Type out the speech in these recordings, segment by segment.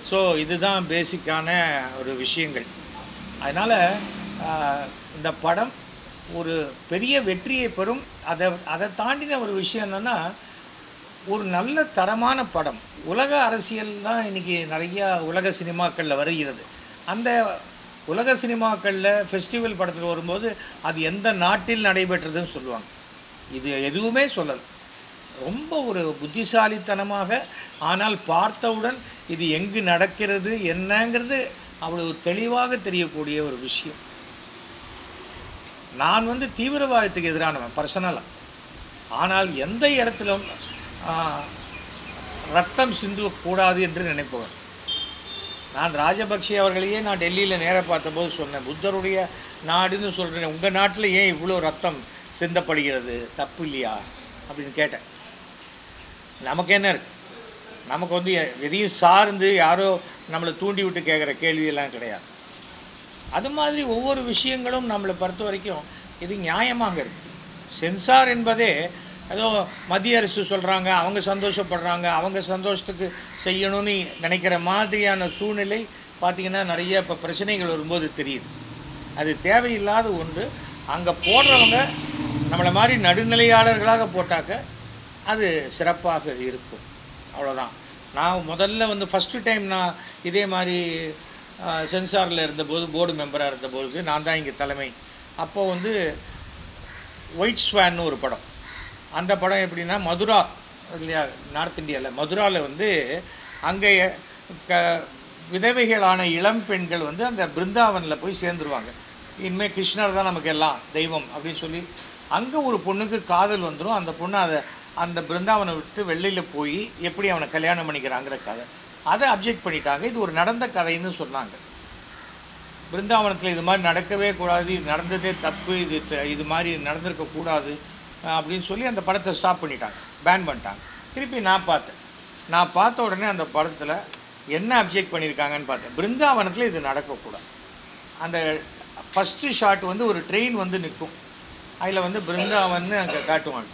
So இதுதான் பேசிக்கான ஒரு விஷயங்கள். அதனால் இந்த படம் ஒரு பெரிய வெற்றியை பெறும். அதை தாண்டின ஒரு விஷயம் என்னென்னா, ஒரு நல்ல தரமான படம். உலக அரசியல் தான் இன்றைக்கி நிறையா உலக சினிமாக்களில் வருகிறது. அந்த உலக சினிமாக்களில் ஃபெஸ்டிவல் படத்தில் வரும்போது அது எந்த நாட்டில் நடைபெற்றதுன்னு சொல்லுவாங்க. இது எதுவுமே சொல்லலை. ரொம்ப ஒரு புத்திசாலித்தனமாக, ஆனால் பார்த்தவுடன் இது எங்கு நடக்கிறது என்னங்கிறது அவ்வளவு தெளிவாக தெரியக்கூடிய ஒரு விஷயம். நான் தீவிரவாதத்துக்கு எதிரானவன் பர்சனலாக. ஆனால் எந்த இடத்திலும் ரத்தம் சிந்தக்கூடாது என்று நினைப்பவன். நான் ராஜபக்ஷே அவர்களையே நான் டெல்லியில் நேராக பார்த்தபோது சொன்னேன், புத்தருடைய நாடுன்னு சொல்கிறேன், உங்கள் நாட்டில் ஏன் இவ்வளோ ரத்தம் சிந்தப்படுகிறது, தப்பு இல்லையா அப்படின்னு கேட்டேன். நமக்கு என்ன இருக்குது? நமக்கு எதையும் சார்ந்து யாரோ நம்மளை தூண்டி விட்டு கேட்குற கேள்வியெல்லாம் கிடையாது. அது மாதிரி ஒவ்வொரு விஷயங்களும் நம்மளை பொறுத்த வரைக்கும் இது நியாயமாக இருக்குது. சென்சார் என்பதே ஏதோ மத்திய அரசு சொல்கிறாங்க, அவங்க சந்தோஷப்படுறாங்க, அவங்க சந்தோஷத்துக்கு செய்யணும்னு நினைக்கிற மாதிரியான சூழ்நிலை பார்த்திங்கன்னா நிறைய இப்போ பிரச்சனைகள் வரும்போது தெரியுது. அது தேவையில்லாத ஒன்று. அங்கே போடுறவங்க நம்மளை மாதிரி நடுநிலையாளர்களாக போட்டாக்க அது சிறப்பாக இருக்கும். அவ்வளோதான். நான் முதல்ல ஃபஸ்ட்டு டைம் நான் இதே மாதிரி சென்சாரில் இருந்தபோது, போர்டு மெம்பராக இருந்தபோது நான் தான் இங்கே தலைமை. அப்போது ஒயிட் ஸ்வான்னு ஒரு படம். அந்த படம் எப்படின்னா, மதுரா இல்லையா, நார்த் இந்தியாவில் மதுராவில் அங்கே விதவைகளான இளம் பெண்கள் அந்த பிருந்தாவனில் போய் சேர்ந்துருவாங்க. இனிமேல் கிருஷ்ணர் தான் நமக்கு எல்லாம் தெய்வம் அப்படின்னு சொல்லி அங்கே ஒரு பொண்ணுக்கு காதல் வந்துடும். அந்த பொண்ணு அந்த பிருந்தாவனை விட்டு வெளியில் போய் எப்படி அவனை கல்யாணம் பண்ணிக்கிறாங்கிற கதை. அதை அப்ஜெக்ட் பண்ணிட்டாங்க. இது ஒரு நடந்த கதைன்னு சொன்னாங்க. பிருந்தாவனத்தில் இது மாதிரி நடக்கவே கூடாது, இது நடந்ததே தப்பு, இது மாதிரி நடந்திருக்கக்கூடாது அப்படின்னு சொல்லி அந்த படத்தை ஸ்டாப் பண்ணிட்டாங்க, பேன் பண்ணிட்டாங்க. திருப்பி நான் பார்த்த உடனே அந்த படத்தில் என்ன அப்ஜெக்ட் பண்ணியிருக்காங்கன்னு பார்த்தேன். பிருந்தாவனத்தில் இது நடக்கக்கூடாது. அந்த ஃபஸ்ட்டு ஷாட் ஒரு ட்ரெயின் நிற்கும். அதில் பிருந்தாவன் அங்கே காட்டுவாங்க.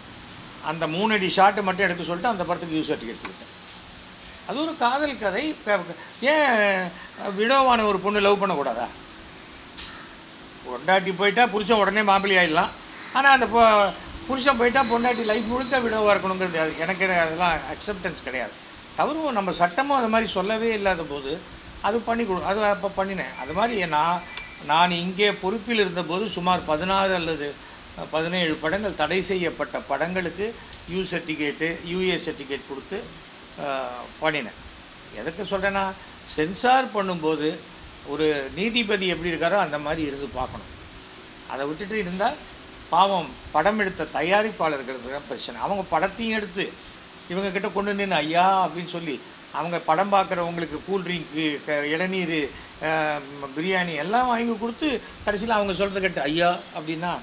அந்த 3 அடி ஷாட்டை மட்டும் எடுக்க சொல்லிட்டு அந்த படத்துக்கு யூ சர்டிஃபிகேட் கொடுத்தேன். அது ஒரு காதல் கதை. ஏன் விடோவான ஒரு பொண்ணு லவ் பண்ணக்கூடாதா? பொண்டாட்டி போயிட்டா புருஷன் உடனே மாப்பிள்ளை ஆகிடலாம். ஆனால் அந்த புருஷன் போயிட்டா பொண்டாட்டி லைஃப் முழுக்க விடோவாக இருக்கணுங்கிறது எனக்கு அதெல்லாம் அக்செப்டன்ஸ் கிடையாது. தவறும் நம்ம சட்டமும் அது மாதிரி சொல்லவே இல்லாத போது அது அது அப்போ பண்ணினேன். அது மாதிரி நான் இங்கே பொறுப்பில் இருந்தபோது சுமார் 16 அல்லது 17 படங்கள் தடை செய்யப்பட்ட படங்களுக்கு யூ சர்டிஃபிகேட்டு, யூஏ சர்டிஃபிகேட் கொடுத்து பண்ணினேன். எதுக்கு சொல்கிறேன்னா, சென்சார் பண்ணும்போது ஒரு நீதிபதி எப்படி இருக்காரோ அந்த மாதிரி இருந்து பார்க்கணும். அதை விட்டுட்டு இருந்தால் பாவம் படம் எடுத்த தயாரிப்பாளர்களுக்கு தான் பிரச்சனை. அவங்க படத்தையும் எடுத்து இவங்கக்கிட்ட கொண்டு நின்று ஐயா அப்படின்னு சொல்லி அவங்க படம் பார்க்குறவங்களுக்கு கூல்ட்ரிங்க்கு, இளநீர், பிரியாணி எல்லாம் வாங்கி கொடுத்து கடைசியில் அவங்க சொல்கிறத கேட்டு ஐயா அப்படின்னா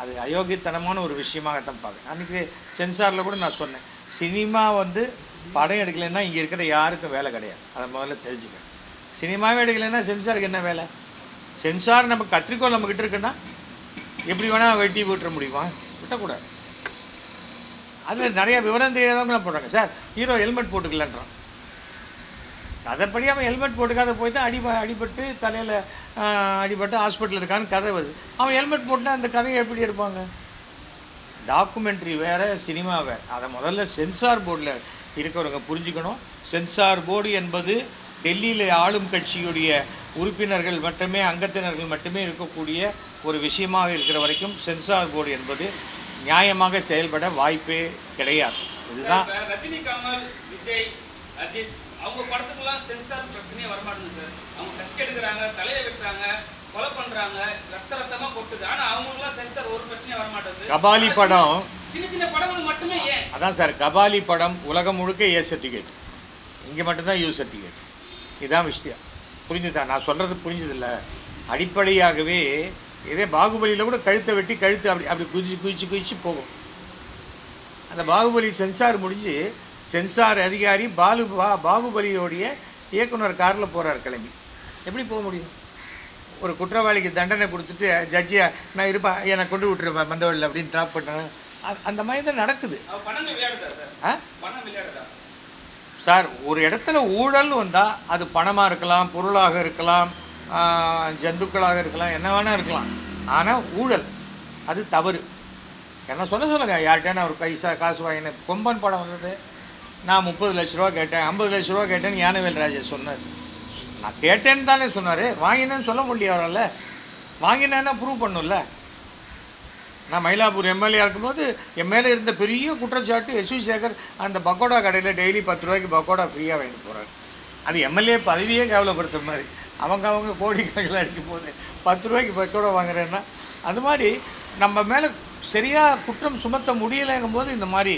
அது அயோக்கியத்தனமான ஒரு விஷயமாகத்தான் பார்க்குறேன். அன்றைக்கி சென்சாரில் கூட நான் சொன்னேன், சினிமா படம் எடுக்கலைன்னா இங்கே இருக்கிற யாருக்கும் வேலை கிடையாது. அதை முதல்ல தெரிஞ்சுக்க. சினிமாவே எடுக்கலைன்னா சென்சாருக்கு என்ன வேலை? சென்சார் நம்ம கத்திரிக்கோள் நம்மக்கிட்ட இருக்குன்னா எப்படி வேணால் வெட்டி விட்டுற முடியுமா? விட்டக்கூடாது. அதில் நிறையா விவரம் தெரியாதவங்களாம் போடுறாங்க. சார் ஹீரோ ஹெல்மெட் போட்டுக்கலன்றான். கதைப்படி அவன் ஹெல்மெட் போட்டுக்காத போய் தான் அடிபட்டு தலையில் அடிபட்டு ஹாஸ்பிட்டலில் இருக்கான்னு கதை வருது. அவன் ஹெல்மெட் போட்டுனா அந்த கதையை எப்படி எடுப்பாங்க? டாக்குமெண்ட்ரி வேறு, சினிமா வேறு. அதை முதல்ல சென்சார் போர்டில் இருக்கிறவங்க புரிஞ்சுக்கணும். சென்சார் போர்டு என்பது டெல்லியில் ஆளும் கட்சியுடைய உறுப்பினர்கள் மட்டுமே, அங்கத்தினர்கள் மட்டுமே இருக்கக்கூடிய ஒரு விஷயமாக இருக்கிற வரைக்கும் சென்சார் போர்டு என்பது நியாயமாக செயல்பட வாய்ப்பே கிடையாது. இதுதான். ரஜினி, கமல், விஜய், அஜித் அவங்க படத்துக்குலாம் சென்சார் பிரச்சனையே வரமாட்டேங்குது சார். அவங்க கட் எடுக்கிறாங்க, தலையை வெட்டுறாங்க, கொலை பண்ணுறாங்க, ரத்தமாக கொட்டுது. ஆனால் அவங்களுக்குலாம் சென்சார் ஒரு பிரச்சனையே வரமாட்டேங்குது. கபாலி படம் சின்ன சின்ன படங்கள் மட்டுமே ஏன்? அதான் சார், கபாலி படம் உலகம் முழுக்க ஏ சர்டிஃபிகேட், இங்கே மட்டும்தான் யூ சர்டிஃபிகேட். இதுதான் விஷயம். புரிஞ்சுதா? நான் சொல்கிறது புரிஞ்சதில்லை. அடிப்படையாகவே இதே பாகுபலியில் கூட கழுத்தை வெட்டி கழுத்து அப்படி குதிச்சு போகும். அந்த பாகுபலி சென்சார் முடிஞ்சு சென்சார் அதிகாரி பாகுபலியோடைய இயக்குனர் காரில் போகிறார் கிளம்பி. எப்படி போக முடியும்? ஒரு குற்றவாளிக்கு தண்டனை கொடுத்துட்டு ஜட்ஜியா நான் இருப்பேன், என்னை கொண்டு விட்டுருப்பேன் மந்தவழியில் அப்படின்னு ட்ராப் பண்ணேன். அந்த மாதிரி தான் நடக்குது. சார் ஒரு இடத்துல ஊழல்னு வந்தால் அது பணமாக இருக்கலாம், பொருளாக இருக்கலாம், ஜந்துக்களாக இருக்கலாம், என்ன வேணால் இருக்கலாம். ஆனால் ஊழல் அது தவறு. என்ன சொல்லுங்கள், யார்கிட்ட ஒரு பைசா காசு வாங்கின கொம்பன் படம் வந்தது, நான் 30 லட்ச ரூபா கேட்டேன், 50 லட்ச ரூபா கேட்டேன்னு ஞானவேல் ராஜா சொன்னார். நான் கேட்டேன்னு தானே சொன்னார், வாங்கினேன்னு சொல்ல முடியல. அவரால் வாங்கினேன்னா ப்ரூவ் பண்ணும்ல. நான் மயிலாப்பூர் எம்எல்ஏ இருக்கும்போது என் மேலே இருந்த பெரிய குற்றச்சாட்டு, எஸ்வி சேகர் அந்த பக்கோடா கடையில் டெய்லி 10 ரூபாய்க்கு பக்கோடா ஃப்ரீயாக வாங்கிட்டு போகிறாரு. அது எம்எல்ஏ பதவியே கேவலப்படுத்துற மாதிரி. அவங்க கோடிக்கணக்கில் அடிக்கும் போது 10 ரூபாய்க்கு பக்கோடா வாங்குறேன்னா, அது மாதிரி நம்ம மேலே சரியாக குற்றம் சுமத்த முடியலைங்கும் போது இந்த மாதிரி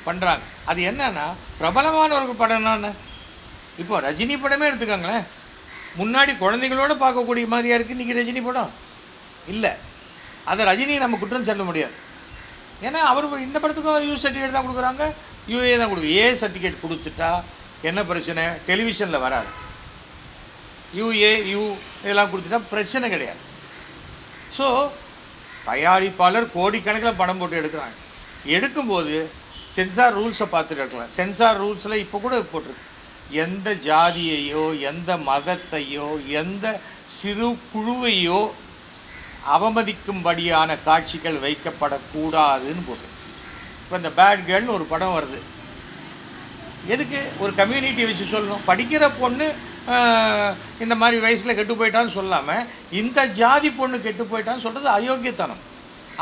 பண்ணுறாங்க. அது என்னன்னா, பிரபலமான ஒரு படம்னா இப்போ ரஜினி படமே எடுத்துக்கோங்களேன். முன்னாடி குழந்தைகளோடு பார்க்கக்கூடிய மாதிரியா இருக்குது இன்றைக்கி ரஜினி படம் இல்லை. அதை ரஜினியை நம்ம குற்றம் சொல்ல முடியாது. ஏன்னா அவர் இந்த படத்துக்கும் யூ சர்டிஃபிகேட் தான் கொடுக்குறாங்க, யூஏ தான் கொடுக்குது. ஏ சர்டிஃபிகேட் கொடுத்துட்டா என்ன பிரச்சனை? டெலிவிஷனில் வராது. யூஏ இதெல்லாம் கொடுத்துட்டா பிரச்சனை கிடையாது. ஸோ தயாரிப்பாளர் கோடிக்கணக்கில் படம் போட்டு எடுக்கிறாங்க. எடுக்கும்போது சென்சார் ரூல்ஸை பார்த்துட்டு எடுக்கலாம். சென்சார் ரூல்ஸில் இப்போ கூட போட்டிருக்கு, எந்த ஜாதியையோ எந்த மதத்தையோ எந்த சிறு குழுவையோ அவமதிக்கும்படியான காட்சிகள் வைக்கப்படக்கூடாதுன்னு போட்டு. இப்போ இந்த பேட் கேர்ள்னு ஒரு படம் வருது, எதுக்கு? ஒரு கம்யூனிட்டியை வச்சு சொல்லணும். படிக்கிற பொண்ணு இந்த மாதிரி வயசில் கெட்டு போயிட்டான்னு சொல்லாமல் இந்த ஜாதி பொண்ணு கெட்டு போயிட்டான்னு சொல்கிறது அயோக்கியத்தனம்.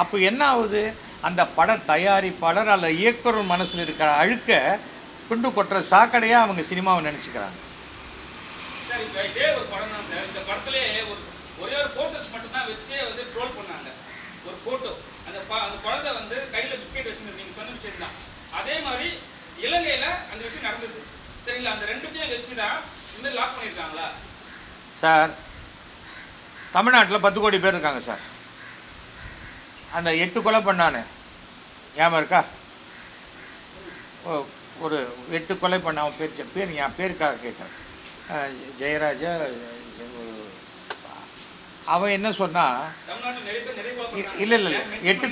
அப்போ என்ன ஆகுது? அந்த பட தயாரிப்பாளர் அல்ல இயக்குனர் மனசில் இருக்கிற அழுக்க கொண்டு கொட்டுற சாக்கடையாக அவங்க சினிமாவை நினச்சிக்கிறாங்க. சார் இப்போ இதே ஒரு படம் தான் சார். இந்த படத்திலே ஒரே ஒரு ஃபோட்டோஸ் மட்டும் தான் வச்சே வந்து ட்ரோல் பண்ணாங்க. ஒரு ஃபோட்டோ அந்த குழந்தை வந்து கையில் பிஸ்கெட் வச்சுருந்து நீங்கள் சொன்ன விஷயம் தான். அதே மாதிரி இலங்கையில் அந்த விஷயம் நடந்தது. சரிங்களா? அந்த ரெண்டுத்தையும் வச்சு தான் இன்னும் லாக் பண்ணியிருக்காங்களா சார்? தமிழ்நாட்டில் 10 கோடி பேர் இருக்காங்க சார். அந்த 8 கொலை பண்ணானே ஞாபகம் இருக்கா? ஒரு 8 கொலை பண்ண அவன் பேர் என் பேருக்காக கேட்டேன், ஜெயராஜா. அவன் என்ன சொன்னா, இல்லை 8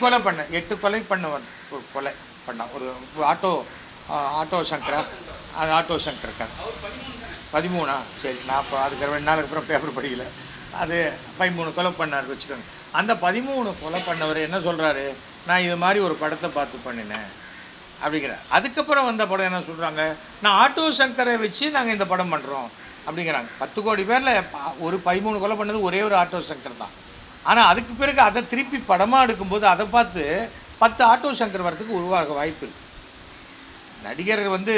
கொலை பண்ணவன் ஒரு கொலை பண்ணான். ஒரு ஆட்டோ சங்கரா, அது ஆட்டோ சங்கர் இருக்கார். 13 சரி, நான் இப்போ அதுக்கு 2 நாளுக்கு அப்புறம் பேப்பர் படிக்கல. அது 13 கொலை பண்ணார் வச்சுக்கோங்க. அந்த 13 கொலை பண்ணவர் என்ன சொல்கிறாரு, நான் இது மாதிரி ஒரு படத்தை பார்த்து பண்ணினேன் அப்படிங்கிறார். அதுக்கப்புறம் வந்த படம் என்ன சொல்கிறாங்க, நான் ஆட்டோ சங்கரை வச்சு நாங்கள் இந்த படம் பண்ணுறோம் அப்படிங்கிறாங்க. 10 கோடி பேரில் ஒரு 13 கொலை பண்ணது ஒரே ஒரு ஆட்டோ சங்கர் தான். ஆனால் அதுக்கு பிறகு அதை திருப்பி படமாக எடுக்கும்போது அதை பார்த்து 10 ஆட்டோ சங்கர் வரத்துக்கு உருவாக வாய்ப்பு இருக்குது. நடிகர்கள் வந்து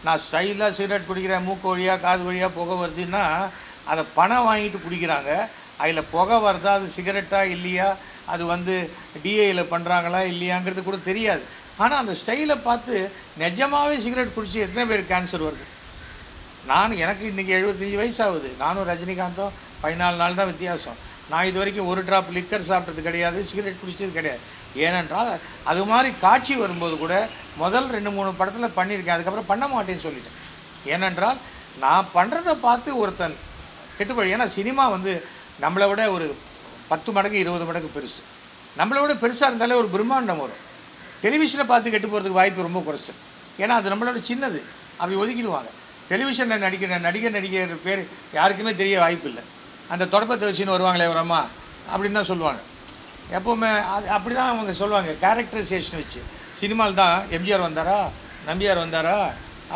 நான் ஸ்டைலாக சிகரெட் குடிக்கிறேன், மூக்கு வழியாக காது வழியாக புகை வருதுன்னா அதை பணம் வாங்கிட்டு குடிக்கிறாங்க. அதில் புகை வருதா, அது சிகரெட்டாக இல்லையா, அது வந்து டிஏயில் பண்ணுறாங்களா இல்லையாங்கிறது கூட தெரியாது. ஆனால் அந்த ஸ்டைலை பார்த்து நிஜமாகவே சிகரெட் குடித்து எத்தனை பேர் கேன்சர் வருது? எனக்கு இன்றைக்கி 75 வயசு ஆகுது. நானும் ரஜினிகாந்தும் 14 நாள் தான் வித்தியாசம். நான் இது வரைக்கும் ஒரு ட்ராப் லிக்கர் சாப்பிட்டது கிடையாது, சிகரெட் குடித்தது கிடையாது. ஏனென்றால் அது மாதிரி காட்சி வரும்போது கூட முதல் 2-3 படத்தில் பண்ணியிருக்கேன், அதுக்கப்புறம் பண்ண மாட்டேன்னு சொல்லிட்டேன். ஏனென்றால் நான் பண்ணுறதை பார்த்து ஒருத்தன் கெட்டுப்படி. ஏன்னா சினிமா வந்து நம்மளை விட ஒரு 10 மடங்கு 20 மடங்கு பெருசு. நம்மளை விட பெருசாக இருந்தாலே ஒரு பிரம்மாண்டம் வரும். டெலிவிஷனை பார்த்து கெட்டு போகிறதுக்கு வாய்ப்பு ரொம்ப குறைச்சி. ஏன்னா அது நம்மளோட சின்னது, அப்படி ஒதுக்கிடுவாங்க. டெலிவிஷனில் நடிகர் பேர் யாருக்குமே தெரிய வாய்ப்பு இல்லை. அந்த தொடப்பத்தை வச்சுன்னு வருவாங்களே ஒரு அம்மா அப்படின்னு தான் சொல்லுவாங்க எப்போவுமே. அது அப்படி தான் அவங்க சொல்லுவாங்க, கேரக்டரைசேஷன் வச்சு. சினிமாவில் தான் எம்ஜிஆர் வந்தாரா, நம்பியார் வந்தாரா,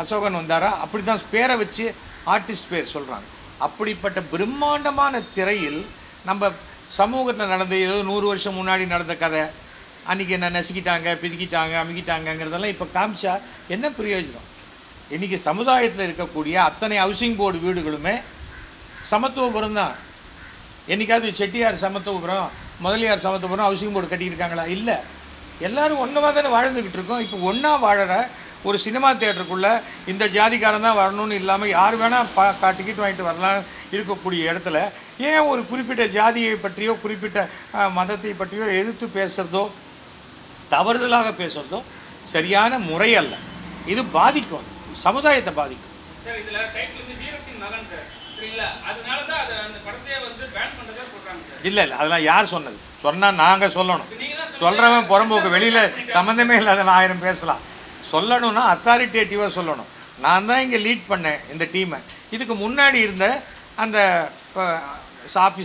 அசோகன் வந்தாரா, அப்படி தான் பேரை வச்சு ஆர்டிஸ்ட் பேர் சொல்கிறாங்க. அப்படிப்பட்ட பிரம்மாண்டமான திரையில் நம்ம சமூகத்தில் நடந்த ஏதோ 100 வருஷம் முன்னாடி நடந்த கதை, அன்றைக்கி என்ன நசுக்கிட்டாங்க, பிதுக்கிட்டாங்க, அமுக்கிட்டாங்கங்கிறதெல்லாம் இப்போ காமிச்சா என்ன பிரயோஜனம்? இன்றைக்கி சமுதாயத்தில் இருக்கக்கூடிய அத்தனை ஹவுசிங் போர்டு வீடுகளுமே சமத்துவபுரம் தான். என்றைக்காவது செட்டியார் சமத்துவபுரம், முதலியார் சமத்துவபுரம் ஹவுசிங் போர்டு கட்டியிருக்காங்களா? இல்லை. எல்லோரும் ஒன்றா தானே வாழ்ந்துக்கிட்டு இருக்கோம். இப்போ ஒன்றா வாழற ஒரு சினிமா தியேட்டருக்குள்ளே இந்த ஜாதிக்காரன் தான் வரணும்னு இல்லாமல் யார் வேணால் டிக்கெட் வாங்கிட்டு வரலாம் இருக்கக்கூடிய இடத்துல ஏன் ஒரு குறிப்பிட்ட ஜாதியை பற்றியோ குறிப்பிட்ட மதத்தை பற்றியோ எதிர்த்து பேசுகிறதோ தவறுதலாக பேசுகிறதோ சரியான முறை அல்ல. இது பாதிக்கும், சமுதாயத்தை பாதிக்கும். இல்லை அதெல்லாம் யார் சொன்னது? சொன்னால் நாங்கள் சொல்லணும். சொல்கிறவன் புறம்போக்கு வெளியில் சம்மந்தமே இல்லாத 1000 பேசலாம். சொல்லணும்னா அத்தாரிட்டேட்டிவாக சொல்லணும். நான் தான் இங்கே லீட் பண்ணேன் இந்த டீமை. இதுக்கு முன்னாடி இருந்த அந்த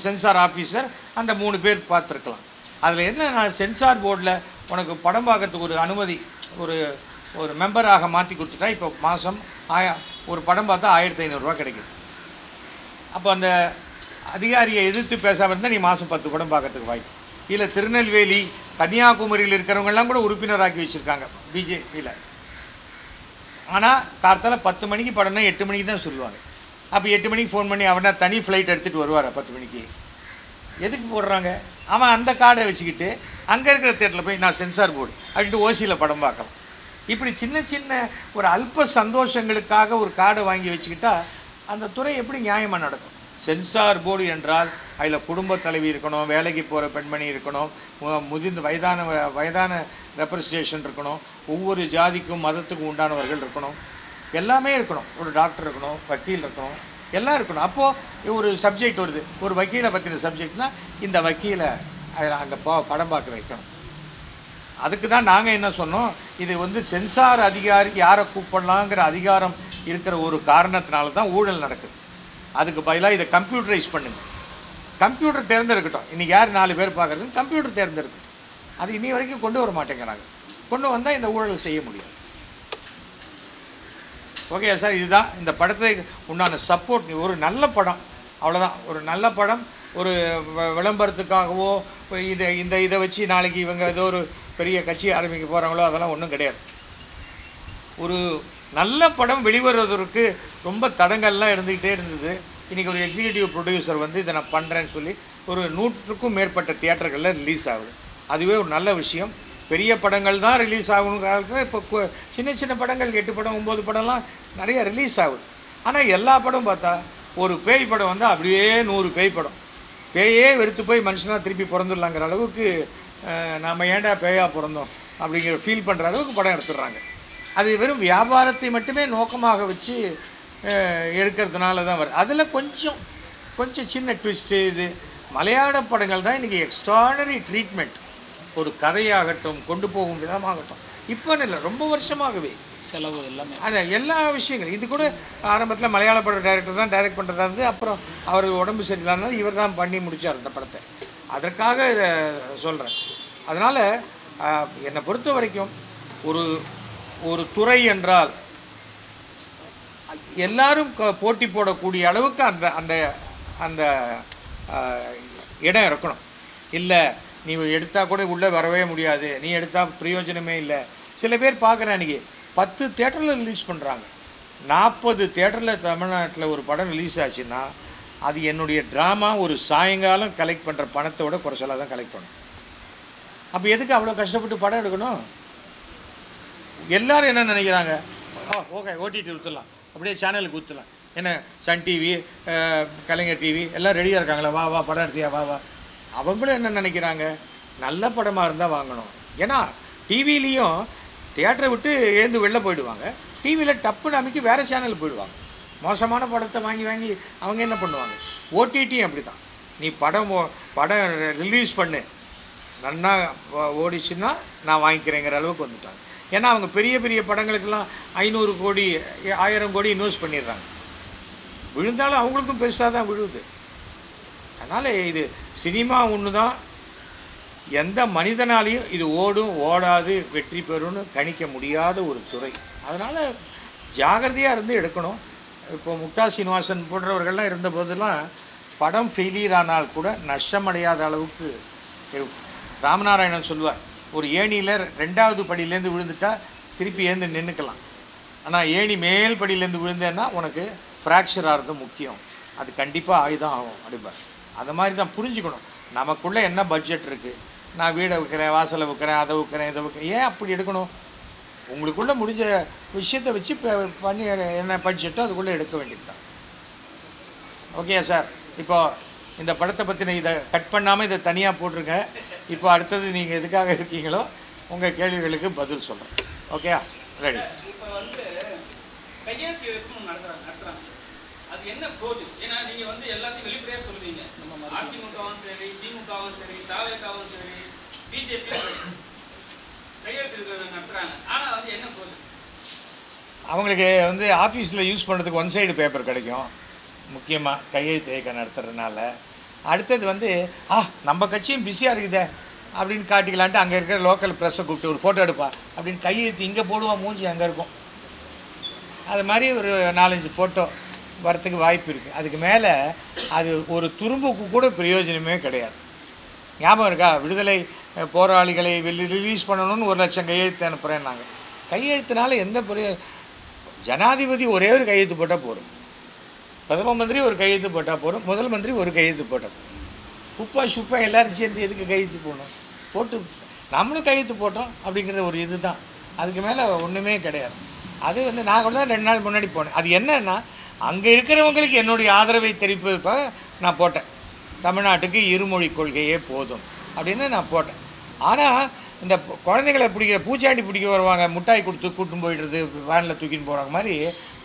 சென்சார் ஆஃபீஸர் அந்த 3 பேர் பார்த்துருக்கலாம். அதில் என்ன, நான் சென்சார் போர்டில் உனக்கு படம் பார்க்கறதுக்கு ஒரு அனுமதி ஒரு மெம்பராக மாற்றி கொடுத்துட்டா இப்போ மாதம் ஒரு படம் பார்த்தா 1500 ரூபா கிடைக்குது. அப்போ அந்த அதிகாரியை எதிர்த்து பேசாமல் இருந்தால் நீ மாதம் 10 படம் பார்க்கறதுக்கு வாய்ப்பு. இல்லை திருநெல்வேலி கன்னியாகுமரியில் இருக்கிறவங்கெல்லாம் கூட உறுப்பினராக்கி வச்சுருக்காங்க பிஜேபியில். ஆனால் கார்த்தால 10 மணிக்கு படம்னா 8 மணிக்கு தான் சொல்லுவாங்க. அப்போ 8 மணிக்கு ஃபோன் பண்ணி அவனா தனி ஃப்ளைட் எடுத்துகிட்டு வருவார் 10 மணிக்கு. எதுக்கு போடுறாங்க? அவன் அந்த கார்டை வச்சுக்கிட்டு அங்கே இருக்கிற தேட்டரில் போய் நான் சென்சார் போர்டு அப்படின்ட்டு ஓசியில் படம் பார்க்கலாம். இப்படி சின்ன சின்ன ஒரு அல்ப சந்தோஷங்களுக்காக ஒரு கார்டை வாங்கி வச்சுக்கிட்டா அந்த துறை எப்படி நியாயமாக நடக்கும்? சென்சார் போர்டு என்றால் அதில் குடும்ப தலைவி இருக்கணும், வேலைக்கு போகிற பெண்மணி இருக்கணும், முதிர்ந்த வயதான ரெப்ரசன்டேஷன் இருக்கணும், ஒவ்வொரு ஜாதிக்கும் மதத்துக்கும் உண்டானவர்கள் இருக்கணும், எல்லாமே இருக்கணும். ஒரு டாக்டர் இருக்கணும், வக்கீல் இருக்கணும், எல்லாம் இருக்கணும். அப்போது ஒரு சப்ஜெக்ட் வருது, ஒரு வக்கீலை பற்றின சப்ஜெக்ட்னால் இந்த வக்கீலை அதில் அங்கே படம் பார்க்க வைக்கணும். அதுக்கு தான் நாங்கள் என்ன சொன்னோம், இது சென்சார் அதிகாரி யாரை கூப்பிடலாங்கிற அதிகாரம் இருக்கிற ஒரு காரணத்தினால தான் ஊழல் நடக்குது. அதுக்கு பதிலாக இதை கம்ப்யூட்டரைஸ் பண்ணுங்க. கம்ப்யூட்டர் தேர்ந்தெடுக்கட்டும். இன்றைக்கி யார் 4 பேர் பார்க்குறதுன்னு கம்ப்யூட்டர் தேர்ந்தெடுக்கட்டும். அது இனி வரைக்கும் கொண்டு வர மாட்டேங்கிறாங்க. கொண்டு வந்தால் இந்த ஊழல் செய்ய முடியும். ஓகே சார், இதுதான் இந்த படத்துக்கு உண்டான சப்போர்ட். ஒரு நல்ல படம், அவ்வளோதான். ஒரு நல்ல படம், ஒரு விளம்பரத்துக்காகவோ இதை வச்சு நாளைக்கு இவங்க ஏதோ ஒரு பெரிய கட்சி ஆரம்பிக்க போகிறாங்களோ அதெல்லாம் ஒன்றும் கிடையாது. ஒரு நல்ல படம் வெளிவருவதற்கு ரொம்ப தடங்கள்லாம் இருந்துக்கிட்டே இருந்தது. இன்றைக்கி ஒரு எக்ஸிக்யூட்டிவ் ப்ரொடியூசர் இதை நான் பண்ணுறேன்னு சொல்லி ஒரு 100க்கும் மேற்பட்ட தியேட்டர்களில் ரிலீஸ் ஆகுது. அதுவே ஒரு நல்ல விஷயம். பெரிய படங்கள் தான் ரிலீஸ் ஆகணும் காலத்தில் இப்போ சின்ன சின்ன படங்கள் 8 படம் 9 படம்லாம் நிறைய ரிலீஸ் ஆகுது. ஆனால் எல்லா படம் பார்த்தா ஒரு பேய் படம் வந்தால் அப்படியே 100 பேய் படம், பேயே வெறுத்து போய் மனுஷனாக திருப்பி பிறந்துடலாங்கிற அளவுக்கு நாம் ஏன்டா பேயாக பிறந்தோம் அப்படிங்கிற ஃபீல் பண்ணுற அளவுக்கு படம் எடுத்துடுறாங்க. அது வெறும் வியாபாரத்தை மட்டுமே நோக்கமாக வச்சு எடுக்கிறதுனால தான் வருது. அதில் கொஞ்சம் சின்ன ட்விஸ்ட்டு. இது மலையாள படங்கள் தான் இன்றைக்கி எக்ஸ்ட்ராடனரி ட்ரீட்மெண்ட். ஒரு கதையாகட்டும், கொண்டு போகும் விதமாகட்டும், இப்போ இல்லை, ரொம்ப வருஷமாகவே செலவு எல்லாமே, அது எல்லா விஷயங்களும். இது கூட ஆரம்பத்தில் மலையாள பட டைரக்டர் தான் டைரக்ட் பண்ணுறதா இருந்து, அப்புறம் அவர் உடம்பு சரியில்லாதனால இவர் தான் பண்ணி முடித்தார் அந்த படத்தை. அதற்காக இதை சொல்கிறேன். அதனால் என்னை பொறுத்த வரைக்கும் ஒரு துறை என்றால் எல்லாரும் போட்டி போடக்கூடிய அளவுக்கு அந்த அந்த இடம் இருக்கணும். இல்லை நீ எடுத்தால் கூட உள்ளே வரவே முடியாது, நீ எடுத்தால் பிரயோஜனமே இல்லை. சில பேர் பார்க்குறேன், அன்றைக்கி 10 தேட்டரில் ரிலீஸ் பண்ணுறாங்க. 40 தேட்டரில் தமிழ்நாட்டில் ஒரு படம் ரிலீஸ் ஆச்சுன்னா அது என்னுடைய ட்ராமா ஒரு சாயங்காலம் கலெக்ட் பண்ணுற பணத்தை விட குறைச்சலாக தான் கலெக்ட் பண்ணும். அப்போ எதுக்கு அவ்வளோ கஷ்டப்பட்டு படம் எடுக்கணும்? எல்லோரும் என்ன நினைக்கிறாங்க, ஓகே ஓடிடி ஊற்றலாம், அப்படியே சேனலுக்கு ஊற்றலாம், என்ன சன் டிவி கலைஞர் டிவி எல்லாம் ரெடியாக இருக்காங்களா, வா வா படம் எடுத்தியா வா வா. அவங்களும் என்ன நினைக்கிறாங்க, நல்ல படமாக இருந்தால் வாங்கணும். ஏன்னா டிவிலையும் தியேட்டரை விட்டு எழுந்து வெளில போயிடுவாங்க, டிவியில் டப்புன்னு அமைக்கி வேறு சேனல் போயிடுவாங்க. மோசமான படத்தை வாங்கி அவங்க என்ன பண்ணுவாங்க. ஓடிடியும் அப்படி தான். நீ படம் ரிலீஸ் பண்ணு, நன்னா ஓடிச்சுன்னா நான் வாங்கிக்கிறேங்கிற அளவுக்கு வந்துட்டாங்க. ஏன்னா அவங்க பெரிய பெரிய படங்களுக்கெல்லாம் 500 கோடி 1000 கோடி இன்வெஸ்ட் பண்ணிடுறாங்க. விழுந்தாலும் அவங்களுக்கும் பெருசாக தான் விழுவுது. அதனால் இது சினிமா ஒன்று தான். எந்த மனிதனாலையும் இது ஓடும் ஓடாது வெற்றி பெறும்னு கணிக்க முடியாத ஒரு துறை. அதனால் ஜாகிரதையாக இருந்து எடுக்கணும். இப்போ முக்தா சீனிவாசன் போன்றவர்கள்லாம் இருந்த போதெல்லாம் படம் ஃபெயிலியர் ஆனால் கூட நஷ்டமடையாத அளவுக்கு இருக்கும். ராமநாராயணன் சொல்லுவார், ஒரு ஏணியில் 2வது படியிலேருந்து விழுந்துட்டா திருப்பி ஏந்து நின்றுக்கலாம், ஆனால் ஏணி மேல் படியிலேருந்து விழுந்தேன்னா உனக்கு ஃப்ராக்சர் ஆகிறது முக்கியம், அது கண்டிப்பாக ஆயுதம் ஆகும் அப்படிப்பார். அது மாதிரி தான் புரிஞ்சுக்கணும். நமக்குள்ளே என்ன பட்ஜெட் இருக்குது, நான் வீடை விற்கிறேன், வாசலை விற்கிறேன், அதை விற்கிறேன், இதை விற்கிறேன், ஏன் அப்படி எடுக்கணும்? உங்களுக்குள்ளே முடிஞ்ச விஷயத்தை வச்சு பண்ணி என்ன பட்ஜெட்டோ அதுக்குள்ளே எடுக்க வேண்டியது தான். ஓகே சார், இப்போது இந்த படத்தை பற்றின இதை கட் பண்ணாமல் இதை தனியாக போட்டிருங்க. இப்போ அடுத்தது நீங்கள் எதுக்காக இருக்கீங்களோ உங்கள் கேள்விகளுக்கு பதில் சொல்கிறேன். Okay, ready. இப்போ கையெழுத்து நடத்துறாங்க, அது என்ன ப்ரோஜன்? ஏன்னா நீங்கள் எல்லாத்தையும் வெளிப்படையாக சொல்லுவீங்க. அதிமுகவும் சரி, திமுகவும் சரி, தாவேகாவும் சரி, பிஜேபி கையெழுத்து நடத்துறாங்க. ஆனால் என்ன ப்ரோஜன்? அவங்களுக்கு வந்து ஆஃபீஸில் யூஸ் பண்ணுறதுக்கு ஒன் சைடு பேப்பர் கிடைக்கும், முக்கியமாக கையெழுத்து இயக்கம் நடத்துறதுனால. அடுத்தது வந்து நம்ம கட்சியும் பிஸியாக இருக்குதே அப்படின்னு காட்டிக்கலான்ட்டு அங்கே இருக்கிற லோக்கல் ப்ரெஸ்ஸை கூப்பிட்டு ஒரு ஃபோட்டோ எடுப்பா அப்படின்னு கையெழுத்து இங்கே போடுவான், மூஞ்சி அங்கே இருக்கும். அது மாதிரி ஒரு 4-5 ஃபோட்டோ வரத்துக்கு வாய்ப்பு இருக்குது. அதுக்கு மேலே அது ஒரு துரும்புக்கு கூட பிரயோஜனமே கிடையாது. ஞாபகம் இருக்கா, விடுதலை போராளிகளை ரிலீஸ் பண்ணணும்னு 1 லட்சம் கையெழுத்து அனுப்புகிறேன். நாங்கள் கையெழுத்தினால எந்த ஜனாதிபதி ஒரே ஒரு கையெழுத்து போட்டால் போதும், பிரதம மந்திரி ஒரு கையெழுத்து போட்டால் போதும், முதல் மந்திரி ஒரு கையெழுத்து போட்டால் போதும். குப்பா சுப்பா எல்லோரும் சேர்ந்து எதுக்கு கையெழுத்து போடணும், போட்டு நம்மளும் கையெழுத்து போட்டோம் அப்படிங்கிறது ஒரு இது தான். அதுக்கு மேலே ஒன்றுமே கிடையாது. அது வந்து நான் கூட தான் 2 நாள் முன்னாடி போனேன். அது என்னன்னா, அங்கே இருக்கிறவங்களுக்கு என்னுடைய ஆதரவை தெரிவிப்பதற்காக நான் போட்டேன், தமிழ்நாட்டுக்கு இருமொழி கொள்கையே போதும் அப்படின்னு நான் போட்டேன். ஆனால் இந்த குழந்தைங்களை பிடிக்கிற பூச்சாண்டி பிடிக்க வருவாங்க, முட்டாய் கொடுத்து கூட்டின்னு போயிடுறது, வேனில் தூக்கின்னு போகிறாங்க மாதிரி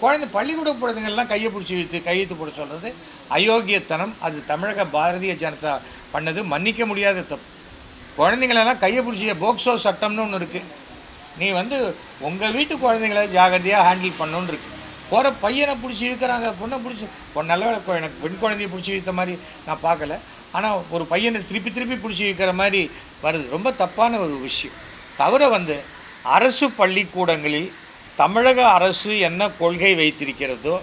குழந்தை பள்ளிக்கூட குழந்தைங்கள்லாம் கையை பிடிச்சி இழுத்து கையெழுத்து போட சொல்கிறது அயோக்கியத்தனம். அது தமிழக பாரதிய ஜனதா பண்ணது மன்னிக்க முடியாத தப்பு. குழந்தைங்களெல்லாம் கையை பிடிச்சி போக்சோ சட்டம்னு ஒன்று இருக்குது, நீ வந்து உங்கள் வீட்டு குழந்தைங்களை ஜாகிரதையாக ஹேண்டில் பண்ணணுன்னு இருக்குது. போகிற பையனை பிடிச்சி இழுக்கிறாங்க, பொண்ணை பிடிச்சி நல்ல எனக்கு பெண் குழந்தைய பிடிச்சி இழுத்த மாதிரி நான் பார்க்கல. ஆனால் ஒரு பையனை திருப்பி பிடிச்சி வைக்கிற மாதிரி வருது. ரொம்ப தப்பான ஒரு விஷயம். தவிர வந்து அரசு பள்ளிக்கூடங்களில் தமிழக அரசு என்ன கொள்கை வைத்திருக்கிறதோ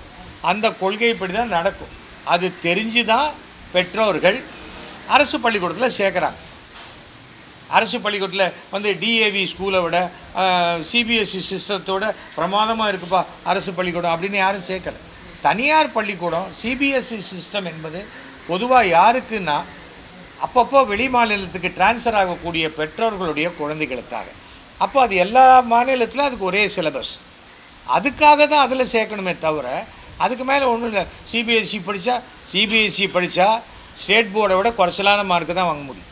அந்த கொள்கைப்படி தான் நடக்கும். அது தெரிஞ்சு தான் பெற்றோர்கள் அரசு பள்ளிக்கூடத்தில் சேர்க்குறாங்க. அரசு பள்ளிக்கூடத்தில் வந்து டிஏவி ஸ்கூலை விட சிபிஎஸ்சி சிஸ்டத்தோட பிரமாதமாக இருக்குப்பா அரசு பள்ளிக்கூடம் அப்படின்னு யாரும் சேர்க்கலை. தனியார் பள்ளிக்கூடம் சிபிஎஸ்சி சிஸ்டம் என்பது பொதுவாக யாருக்குன்னா அப்பப்போ வெளி மாநிலத்துக்கு டிரான்ஸ்ஃபர் ஆகக்கூடிய பெற்றோர்களுடைய குழந்தைகளுக்காக. அப்போ அது எல்லா மாநிலத்திலும் அதுக்கு ஒரே சிலபஸ், அதுக்காக தான் அதில் சேர்க்கணுமே தவிர அதுக்கு மேலே ஒன்றும் இல்லை. சிபிஎஸ்சி படித்தா ஸ்டேட் போர்டை விட குறைச்சலான மார்க்கு தான் வாங்க முடியும்.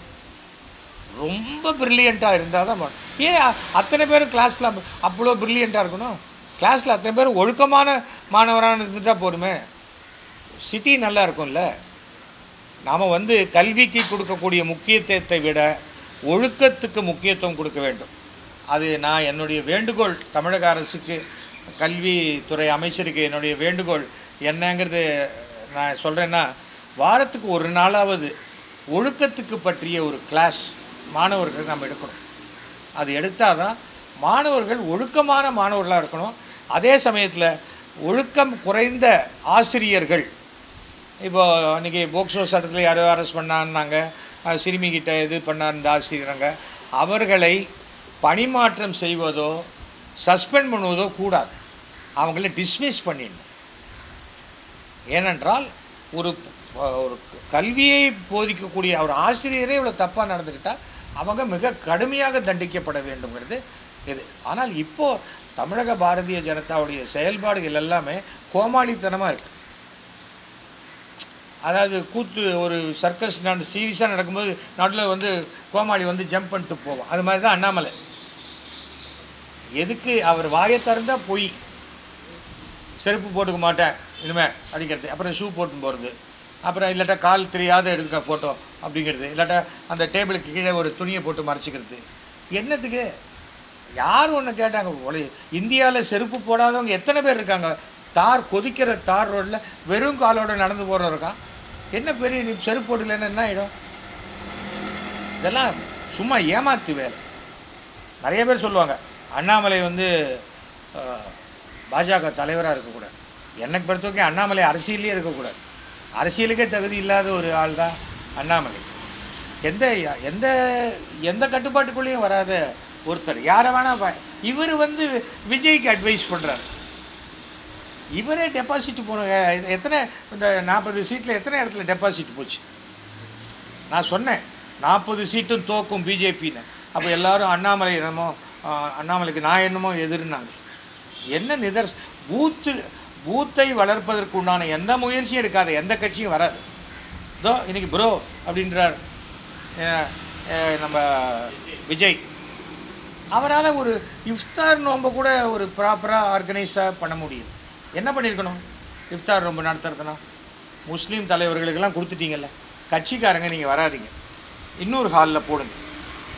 ரொம்ப ப்ரில்லியண்ட்டாக இருந்தால் தான். ஏன் அத்தனை பேரும் கிளாஸில் அவ்வளோ ப்ரில்லியண்ட்டாக இருக்கணும்? கிளாஸில் அத்தனை பேரும் ஒழுக்கமான மாணவராக இருந்துட்டால் போதுமே, சிட்டி நல்லா இருக்கும்ல. நாம் வந்து கல்விக்கு கொடுக்கக்கூடிய முக்கியத்துவத்தை விட ஒழுக்கத்துக்கு முக்கியத்துவம் கொடுக்க வேண்டும். அது நான் என்னுடைய வேண்டுகோள் தமிழக அரசுக்கு, கல்வித்துறை அமைச்சருக்கு என்னுடைய வேண்டுகோள் என்னங்கிறது நான் சொல்கிறேன்னா, வாரத்துக்கு 1 நாளாவது ஒழுக்கத்துக்கு பற்றிய ஒரு கிளாஸ் மாணவர்கள் நம்ம எடுக்கணும். அது எடுத்தால் தான் மாணவர்கள் ஒழுக்கமான மாணவர்களாக இருக்கணும். அதே சமயத்தில் ஒழுக்கம் குறைந்த ஆசிரியர்கள், இப்போ அன்றைக்கி போக்சோ சட்டத்தில் யாரோ அரெஸ்ட் பண்ணான்னாங்க, சிறுமிகிட்ட இது பண்ணார் இந்த ஆசிரியரங்க, அவர்களை பணிமாற்றம் செய்வதோ சஸ்பெண்ட் பண்ணுவதோ கூடாது, அவங்கள டிஸ்மிஸ் பண்ணிடணும். ஏனென்றால் ஒரு ஒரு கல்வியை போதிக்கக்கூடிய ஒரு ஆசிரியரே இவ்வளோ தப்பாக நடந்துக்கிட்டால் அவங்க மிக கடுமையாக தண்டிக்கப்பட வேண்டுங்கிறது இது. ஆனால் இப்போது தமிழக பாரதிய ஜனதாவுடைய செயல்பாடுகள் எல்லாமே கோமாளித்தனமாக இருக்குது. அதாவது கூத்து ஒரு சர்க்கஸ் சீரியஸாக நடக்கும்போது நாட்டில் வந்து கோமாளி வந்து ஜம்ப் பண்ணிட்டு போவோம். அது மாதிரி தான் அண்ணாமலை. எதுக்கு அவர் வாயை திறந்தால் பொய், செருப்பு போட்டுக்க மாட்டேன் இனிமேல் அடிக்கிறது, அப்புறம் ஷூ போட்டு போகிறது, அப்புறம் இல்லாட்டா கால் தெரியாத எடுக்க ஃபோட்டோ அப்படிங்கிறது, இல்லாட்டா அந்த டேபிளுக்கு கீழே ஒரு துணியை போட்டு மறைச்சிக்கிறது. என்னத்துக்கு? யார் ஒன்று கேட்டாங்க? இந்தியாவில் செருப்பு போடாதவங்க எத்தனை பேர் இருக்காங்க? கொதிக்கிற தார் ரோட்டில் வெறும் காலோடு நடந்து போகிறோம் இருக்கான். என்ன பெரிய நீ செருப்பு போட்டுக்கலன்னா என்ன ஆகிடும்? இதெல்லாம் சும்மா ஏமாத்து வேலை. நிறைய பேர் சொல்லுவாங்க அண்ணாமலை வந்து பாஜக தலைவராக இருக்கக்கூடாது. எனக்கு பொறுத்த வரைக்கும் அண்ணாமலை அரசியலே இருக்கக்கூடாது. அரசியலுக்கே தகுதி இல்லாத ஒரு ஆள் தான் அண்ணாமலை. எந்த எந்த எந்த கட்டுப்பாட்டுக்குள்ளேயும் வராத ஒருத்தர். யாரை வேணால் இவர் வந்து விஜய்க்கு அட்வைஸ் பண்ணுறாரு. இவரே டெபாசிட் போன எத்தனை இந்த 40 சீட்டில் எத்தனை இடத்துல டெபாசிட் போச்சு? நான் சொன்னேன் 40 சீட்டும் தோக்கும் பிஜேபின்னு. அப்போ எல்லோரும் அண்ணாமலை என்னமோ, அண்ணாமலைக்கு நான் என்னமோ எதிர்னாங்க. என்ன பூத்தை வளர்ப்பதற்கு உண்டான எந்த முயற்சியும் எடுக்காத எந்த கட்சியும் வராது. இதோ இன்றைக்கி ப்ரோ அப்படின்றார் நம்ம விஜய். அவரால் ஒரு இஃப்தார் நோன்பை கூட ஒரு ப்ராப்பராக ஆர்கனைஸாக பண்ண முடியும். என்ன பண்ணியிருக்கணும்? இஃப்தார் நோன்பு நடத்துறதுனா முஸ்லீம் தலைவர்களுக்கெல்லாம் கொடுத்துட்டீங்கல்ல, கட்சிக்காரங்க நீங்கள் வராதிங்க, இன்னொரு ஹாலில் போடுங்க.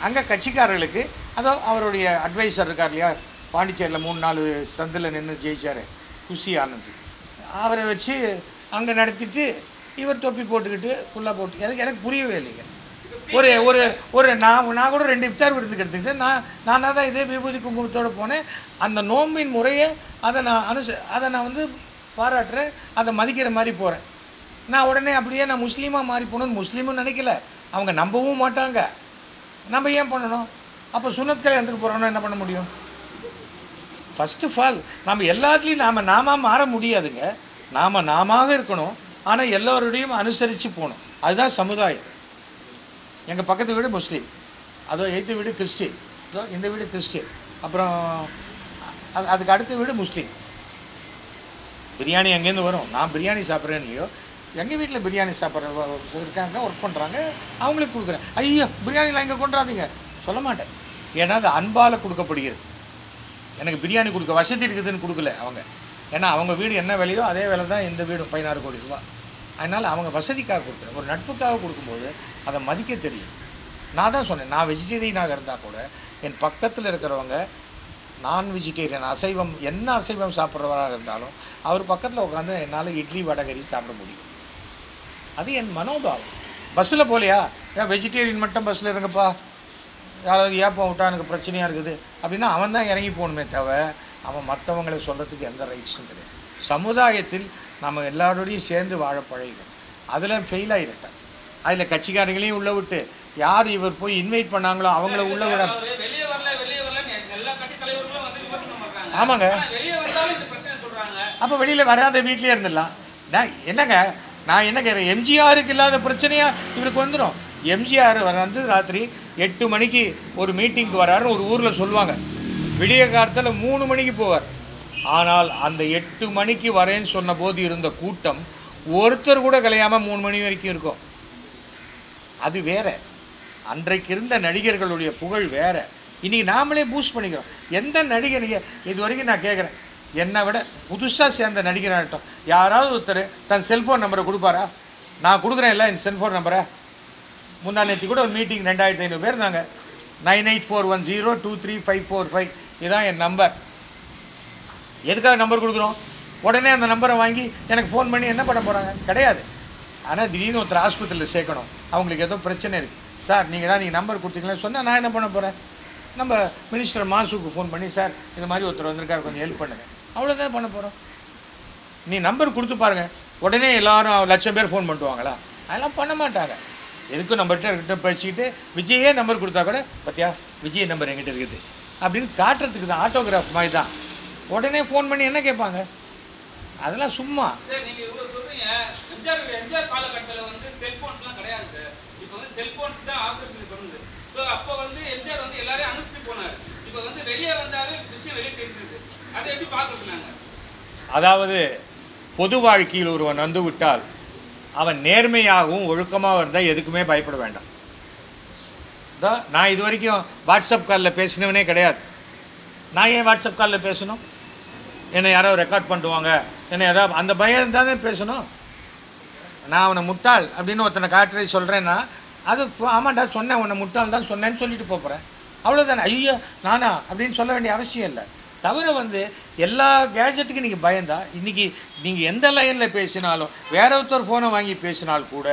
அங்கே கட்சிக்காரர்களுக்கு அதோ அவருடைய அட்வைசர் இருக்கார் இல்லையா, பாண்டிச்சேரியில் 3-4 சந்தில் நின்று ஜெயிச்சார் குஷி ஆனந்த். அவரை வச்சு அங்கே நடத்திட்டு இவர் தொப்பி போட்டுக்கிட்டு ஃபுல்லாக போட்டு எனக்கு புரியவே இல்லைங்க. நான் கூட 2 இஃப்தார் விருந்துக்கு எடுத்துக்கிட்டு நானாக தான் இதே விபூதி குங்குமத்தோடு போனேன். அந்த நோம்பின் முறையை அதை நான் வந்து பாராட்டுறேன், அதை மதிக்கிற மாதிரி போகிறேன். நான் உடனே அப்படியே நான் முஸ்லீமாக மாறி போகணுன்னு முஸ்லீமும் நினைக்கல, அவங்க நம்பவும் மாட்டாங்க. நம்ம ஏன் பண்ணணும்? அப்போ சுன்னத் கல்யாணத்துக்கு போகிறோன்னா என்ன பண்ண முடியும்? ஃபஸ்ட் ஆஃப் ஆல் நம்ம எல்லாத்துலேயும் நாம மாற முடியாதுங்க. நாம இருக்கணும், ஆனால் எல்லோருடையும் அனுசரித்து போகணும். அதுதான் சமுதாயம். எங்கள் பக்கத்து வீடு முஸ்லீம், அதோ எய்த்து வீடு கிறிஸ்டின், அதோ இந்த வீடு கிறிஸ்டின், அப்புறம் அதுக்கு அடுத்த வீடு முஸ்லீம். பிரியாணி எங்கேருந்து வரும்? நான் பிரியாணி சாப்பிட்றேன் இல்லையோ, எங்கள் வீட்டில் பிரியாணி சாப்பிட்ற இருக்காங்க, ஒர்க் பண்ணுறாங்க, அவங்களுக்கு கொடுக்குறேன். ஐயோ பிரியாணிலாம் இங்கே கொண்டாதீங்க சொல்ல மாட்டேன். ஏன்னா அது அன்பால் கொடுக்கப்படுகிறது. எனக்கு பிரியாணி கொடுக்க வசதி இருக்குதுன்னு கொடுக்கல அவங்க. ஏன்னா அவங்க வீடு என்ன விலையோ அதே விலை தான் இந்த வீடும், 16 கோடி ரூபா. அதனால் அவங்க வசதிக்காக கொடுக்குறேன். ஒரு நட்புக்காக கொடுக்கும்போது அதை மதிக்க தெரியும். நான் தான் சொன்னேன், நான் வெஜிடேரியனாக இருந்தால் கூட என் பக்கத்தில் இருக்கிறவங்க நான் வெஜிடேரியன், அசைவம், என்ன அசைவம் சாப்பிட்றவராக இருந்தாலும் அவர் பக்கத்தில் உட்காந்து என்னால் இட்லி வடகரி சாப்பிட முடியும். அது என் மனோபாவம். பஸ்ஸில் போகலையா, ஏன் வெஜிடேரியன் மட்டும் பஸ்ஸில் இருங்கப்பா, யாராவது ஏப்பம் விட்டா எனக்கு பிரச்சனையாக இருக்குது அப்படின்னா அவன் தான் இறங்கி போகணுமே தவிர அவன் மற்றவங்களை சொல்கிறதுக்கு எந்த ரைட்ஸும் கிடையாது. சமுதாயத்தில் நம்ம எல்லாரோடையும் சேர்ந்து வாழ பழகிக்கணும். அதில் ஃபெயில் ஆகிட்டேன். அதில் கட்சிக்காரங்களையும் உள்ளே விட்டு யார் இவர் போய் இன்வைட் பண்ணாங்களோ அவங்கள உள்ளே விட. ஆமாங்க, அப்போ வெளியில் வராத வீட்லேயே இருந்துடலாம். என்னங்க நான் என்ன கேட்குறேன், எம்ஜிஆருக்கு இல்லாத பிரச்சனையாக இவருக்கு வந்துடும். எம்ஜிஆர் வந்து ராத்திரி 8 மணிக்கு ஒரு மீட்டிங்க்கு வராருன்னு ஒரு ஊரில் சொல்லுவாங்க. விடிய காலத்தில் 3 மணிக்கு போவார். ஆனால் அந்த 8 மணிக்கு வரேன்னு சொன்ன போது இருந்த கூட்டம் ஒருத்தர் கூட கலையாமல் 3 மணி வரைக்கும் இருக்கும். அது வேற. அன்றைக்கு இருந்த நடிகர்களுடைய புகழ் வேற. இன்றைக்கி நாமளே பூஸ்ட் பண்ணிக்கிறோம். எந்த நடிகர் இது வரைக்கும் நான் கேட்குறேன், என்னை விட புதுசாக சேர்ந்த நடிகராகட்டும் யாராவது ஒருத்தர் தன் செல்ஃபோன் நம்பரை கொடுப்பாரா? நான் கொடுக்குறேன் இல்லை என் செல்ஃபோன் நம்பரை. முந்தா நேற்று கூட ஒரு மீட்டிங் 2500 பேர் இருந்தாங்க. 9841023545 இதுதான் என் நம்பர். எதுக்காக நம்பர் கொடுக்குறோம்? உடனே அந்த நம்பரை வாங்கி எனக்கு ஃபோன் பண்ணி என்ன பண்ண போகிறாங்க? கிடையாது. ஆனால் திடீர்னு ஒருத்தர் ஆஸ்பத்திரியில் சேர்க்கணும், அவங்களுக்கு ஏதோ பிரச்சனை இருக்குது, சார் நீங்கள் நம்பர் கொடுத்தீங்களா சொன்னால் நான் என்ன பண்ண போகிறேன்? நம்ம மினிஸ்டர் மாசுக்கு ஃபோன் பண்ணி, சார் இந்த மாதிரி ஒருத்தர் வந்திருக்காரு கொஞ்சம் ஹெல்ப் பண்ணுங்கள், அவ்வளோதான் பண்ண போகிறோம். நீ நம்பர் கொடுத்து பாருங்கள், உடனே எல்லோரும் 1,00,000 பேர் ஃபோன் பண்ணுவாங்களா? அதெல்லாம் பண்ண மாட்டாங்க. எதுக்கும் நம்மகிட்ட பேசிக்கிட்டு விஜயே நம்பர் கொடுத்தா கூட பார்த்தியா விஜய் நம்பர் என்கிட்ட இருக்குது அப்படின்னு காட்டுறதுக்கு தான், ஆட்டோகிராஃப் மாதிரி தான். உடனே ஃபோன் பண்ணி என்ன கேட்பாங்க? அதெல்லாம் சும்மா. அதாவது பொது வாழ்க்கையில் ஒருவன் வந்து விட்டால் அவன் நேர்மையாகவும் ஒழுக்கமாக இருந்தால் எதுக்குமே பயப்பட வேண்டாம். நான் இது வரைக்கும் வாட்ஸ்அப் காலில் பேசினவனே கிடையாது. நான் ஏன் வாட்ஸ்அப் காலில் பேசணும்? என்னை யாரோ ரெக்கார்ட் பண்ணுவாங்க, என்னை ஏதாவது அந்த பயம் தானே பேசணும். நான் அவனை முட்டாள் அப்படின்னு ஒருத்தனை காட்டுறதை சொல்கிறேன்னா அது ஆமாண்டா சொன்னேன், உன்னை முட்டாள் தான் சொன்னேன்னு சொல்லிட்டு போகிறேன், அவ்வளோதானே. ஐயோ நானா அப்படின்னு சொல்ல வேண்டிய அவசியம் இல்லை. தவிர வந்து எல்லா கேஜெட்டுக்கும் நீங்கள் பயந்தா இன்றைக்கி நீங்கள் எந்த லைனில் பேசினாலும் வேற ஒருத்தர் ஃபோனை வாங்கி பேசினால் கூட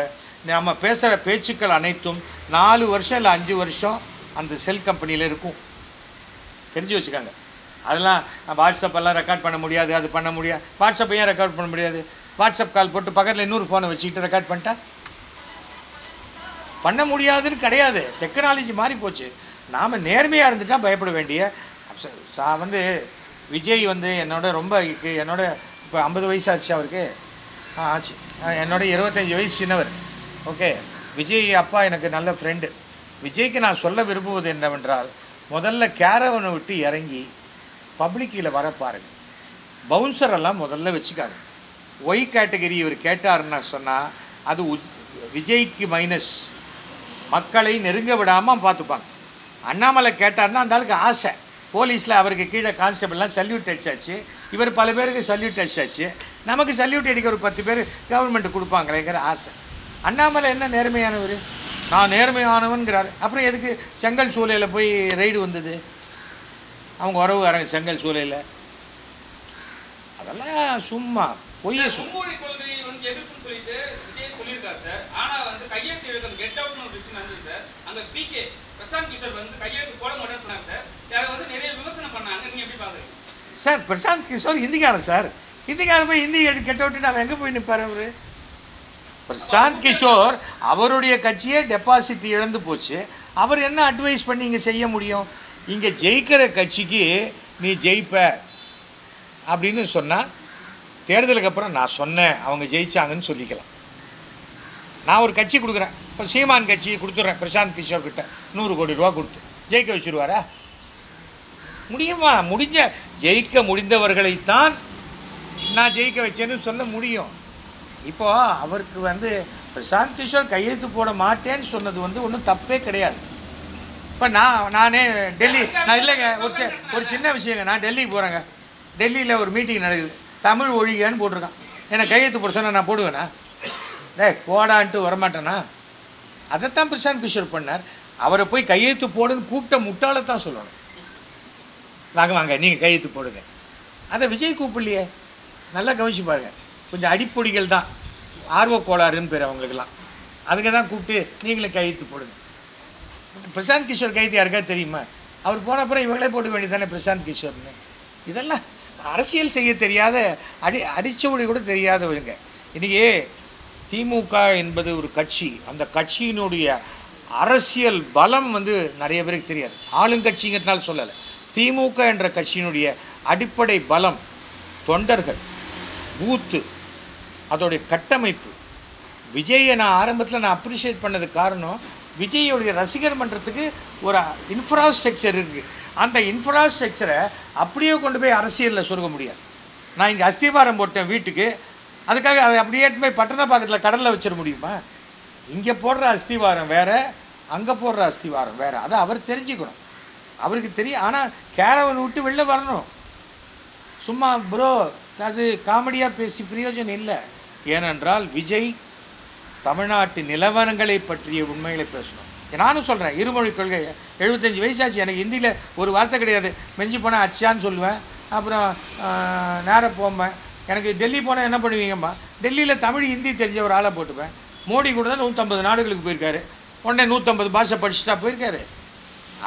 நம்ம பேசுகிற பேச்சுக்கள் அனைத்தும் 4 வருஷம் இல்லை 5 வருஷம் அந்த செல் கம்பெனியில் இருக்கும். தெரிஞ்சு வச்சுக்காங்க. அதெல்லாம் வாட்ஸ்அப்பெல்லாம் ரெக்கார்ட் பண்ண முடியாது, அது பண்ண முடியாது. வாட்ஸ்அப் ஏன் ரெக்கார்ட் பண்ண முடியாது? வாட்ஸ்அப் கால் போட்டு பக்கத்தில் இன்னொரு ஃபோனை வச்சுக்கிட்டு ரெக்கார்ட் பண்ணிட்டா பண்ண முடியாதுன்னு கிடையாது. டெக்னாலஜி மாறி போச்சு. நாம் நேர்மையாக இருந்துட்டால் பயப்பட வேண்டிய வந்து விஜய் வந்து என்னோட என்னோட இப்போ 50 வயசு ஆச்சு அவருக்கு. ஆச்சு. என்னோட 25 வயசு சின்னவர். ஓகே, விஜய் அப்பா எனக்கு நல்ல ஃப்ரெண்டு. விஜய்க்கு நான் சொல்ல விரும்புவது என்னவென்றால், முதல்ல கேரவனை விட்டு இறங்கி பப்ளிக்கில் வர பாருங்கள். பவுன்சரெல்லாம் முதல்ல வச்சுக்காங்க. ஒய் கேட்டகரி இவர் கேட்டாருன்னு சொன்னால் அது விஜய்க்கு மைனஸ். மக்களை நெருங்க விடாமல் பார்த்துப்பாங்க. அண்ணாமலை கேட்டார்னா அந்த ஆளுக்கு ஆசை. போலீஸில் அவருக்கு கீழே கான்ஸ்டபிள்லாம் சல்யூட் அடிச்சாச்சு, இவர் பல பேருக்கு சல்யூட் அடிச்சாச்சு, நமக்கு சல்யூட் அடிக்க ஒரு 10 பேர் கவர்மெண்ட்டு கொடுப்பாங்களேங்கிற ஆசை. அண்ணாமலை என்ன நேர்மையானவர்? நான் நேர்மையானவன்கிறார். அப்புறம் எதுக்கு செங்கல் சூளையில் போய் ரைடு வந்தது? அவங்க உறவு வராங்க செங்கல் சூளையில். அதெல்லாம் சும்மா பொய்ய மும்மொழி கொள்கை வந்து எதிர்ப்புன்னு சொல்லிட்டு விஜய் சொல்லியிருக்காரு சார். ஆனா வந்து கையெழுத்து எழுத கெட் அவுட்னு ஒரு விஷயம் நடந்தது சார். அங்க பிகே பிரசாந்த் கிஷோர் வந்து கையெழுத்து போட மாட்டேன்னு சொன்னாங்க சார். அதை வந்து நிறைய விமர்சனம் பண்ணாங்க. நீங்க எப்படி பாக்குறீங்க சார்? பிரசாந்த் கிஷோர் ஹிந்திக்காரன் சார். ஹிந்திக்காரன் போய் ஹிந்தி கெட் அவுட்டு அவன் எங்கே போய் நிற்பார்? அவர் பிரசாந்த் கிஷோர் அவருடைய கட்சியே டெபாசிட் இழந்து போச்சு. அவர் என்ன அட்வைஸ் பண்ணி இங்கே செய்ய முடியும்? இங்கே ஜெயிக்கிற கட்சிக்கு நீ ஜெயிப்ப அப்படின்னு சொன்னால் தேர்தலுக்கு அப்புறம் நான் சொன்னேன் அவங்க ஜெயிச்சாங்கன்னு சொல்லிக்கலாம். நான் ஒரு கட்சி கொடுக்குறேன், இப்போ சீமான் கட்சி கொடுத்துட்றேன் பிரசாந்த் கிஷோர் கிட்ட 100 கோடி ரூபா கொடுத்து ஜெயிக்க வச்சுருவாரா? முடியுமா? ஜெயிக்க முடிந்தவர்களைத்தான் நான் ஜெயிக்க வச்சேன்னு சொல்ல முடியும். இப்போது அவருக்கு வந்து பிரசாந்த் கிஷோர் கையெழுத்து போட மாட்டேன்னு சொன்னது வந்து ஒன்றும் தப்பே கிடையாது. இப்போ நானே டெல்லி இல்லைங்க, ஒரு சின்ன விஷயங்க. நான் டெல்லிக்கு போகிறேங்க. டெல்லியில் ஒரு மீட்டிங் நடக்குது, தமிழ் ஒழிகன்னு போட்டிருக்கான். என்னை கையெழுத்து போட சொன்னால் நான் போடுவேண்ணா? போடான்ட்டு வரமாட்டேனா? அதைத்தான் பிரசாந்த் கிஷோர் பண்ணார். அவரை போய் கையெழுத்து போடுன்னு கூப்பிட்ட முட்டாளத்தான் சொல்லணும். வாங்க நீங்கள் கையெழுத்து போடுங்க. அதை விஜய் கூப்பிடலையே. நல்லா கவனிச்சு பாருங்கள். கொஞ்சம் அடிப்பொடிகள் தான், ஆர்வ கோளாறுன்னு பேர் அவங்களுக்கெல்லாம். அதுக்கு தான் கூப்பிட்டு நீங்களே கையெழுத்து போடுங்க. பிரசாந்த் கிஷோர் கையெழுத்து யாருக்காவது தெரியுமா? அவர் போன அப்புறம் இவங்களே போட வேண்டியது தானே பிரசாந்த் கிஷோர்னு. இதெல்லாம் அரசியல் செய்ய தெரியாத அடிச்சபடி கூட தெரியாதவங்க. இன்றைக்கி திமுக என்பது ஒரு கட்சி. அந்த கட்சியினுடைய அரசியல் பலம் வந்து நிறைய பேருக்கு தெரியாது. ஆளுங்கட்சிங்கிறதுனால சொல்லலை. திமுக என்ற கட்சியினுடைய அடிப்படை பலம் தொண்டர்கள், பூத்து, அதோடைய கட்டமைப்பு. விஜயை நான் ஆரம்பத்தில் அப்ரிஷியேட் பண்ணது காரணம், விஜயோடைய ரசிகர் மன்றத்துக்கு ஒரு இன்ஃப்ராஸ்ட்ரக்சர் இருக்குது. அந்த இன்ஃப்ராஸ்ட்ரக்சரை அப்படியே கொண்டு போய் அரசியலில் சொருக முடியாது. நான் இங்கே அஸ்திவாரம் போட்டேன் வீட்டுக்கு, அதுக்காக அதை அப்படியே போய் பட்டணப்பாக்கத்தில் கடலில் வச்சிட முடியுமா? இங்கே போடுற அஸ்திவாரம் வேறு, அங்கே போடுற அஸ்திவாரம் வேறு. அதை அவர் தெரிஞ்சுக்கணும். அவருக்கு தெரியும். ஆனால் கேரவன் விட்டு வெளில வரணும். சும்மா ப்ரோ அது காமெடியாக பேசி பிரயோஜனம் இல்லை. ஏனென்றால் விஜய் தமிழ்நாட்டு நிலவரங்களை பற்றிய உண்மைகளை பேசணும். நானும் சொல்கிறேன், இருமொழி கொள்கை 75 வயசாச்சு. எனக்கு ஹிந்தியில் ஒரு வார்த்தை கிடையாது. மெஞ்சி போனால் அச்சான்னு சொல்லுவேன். அப்புறம் நேராக போவேன். எனக்கு டெல்லி போனால் என்ன பண்ணுவீங்கம்மா? டெல்லியில் தமிழ் ஹிந்தி தெரிஞ்ச ஒரு ஆளை போட்டுப்பேன். மோடி கூட தான் 150 நாடுகளுக்கு போயிருக்காரு. உடனே 150 பாஷை படிச்சுட்டா போயிருக்காரு.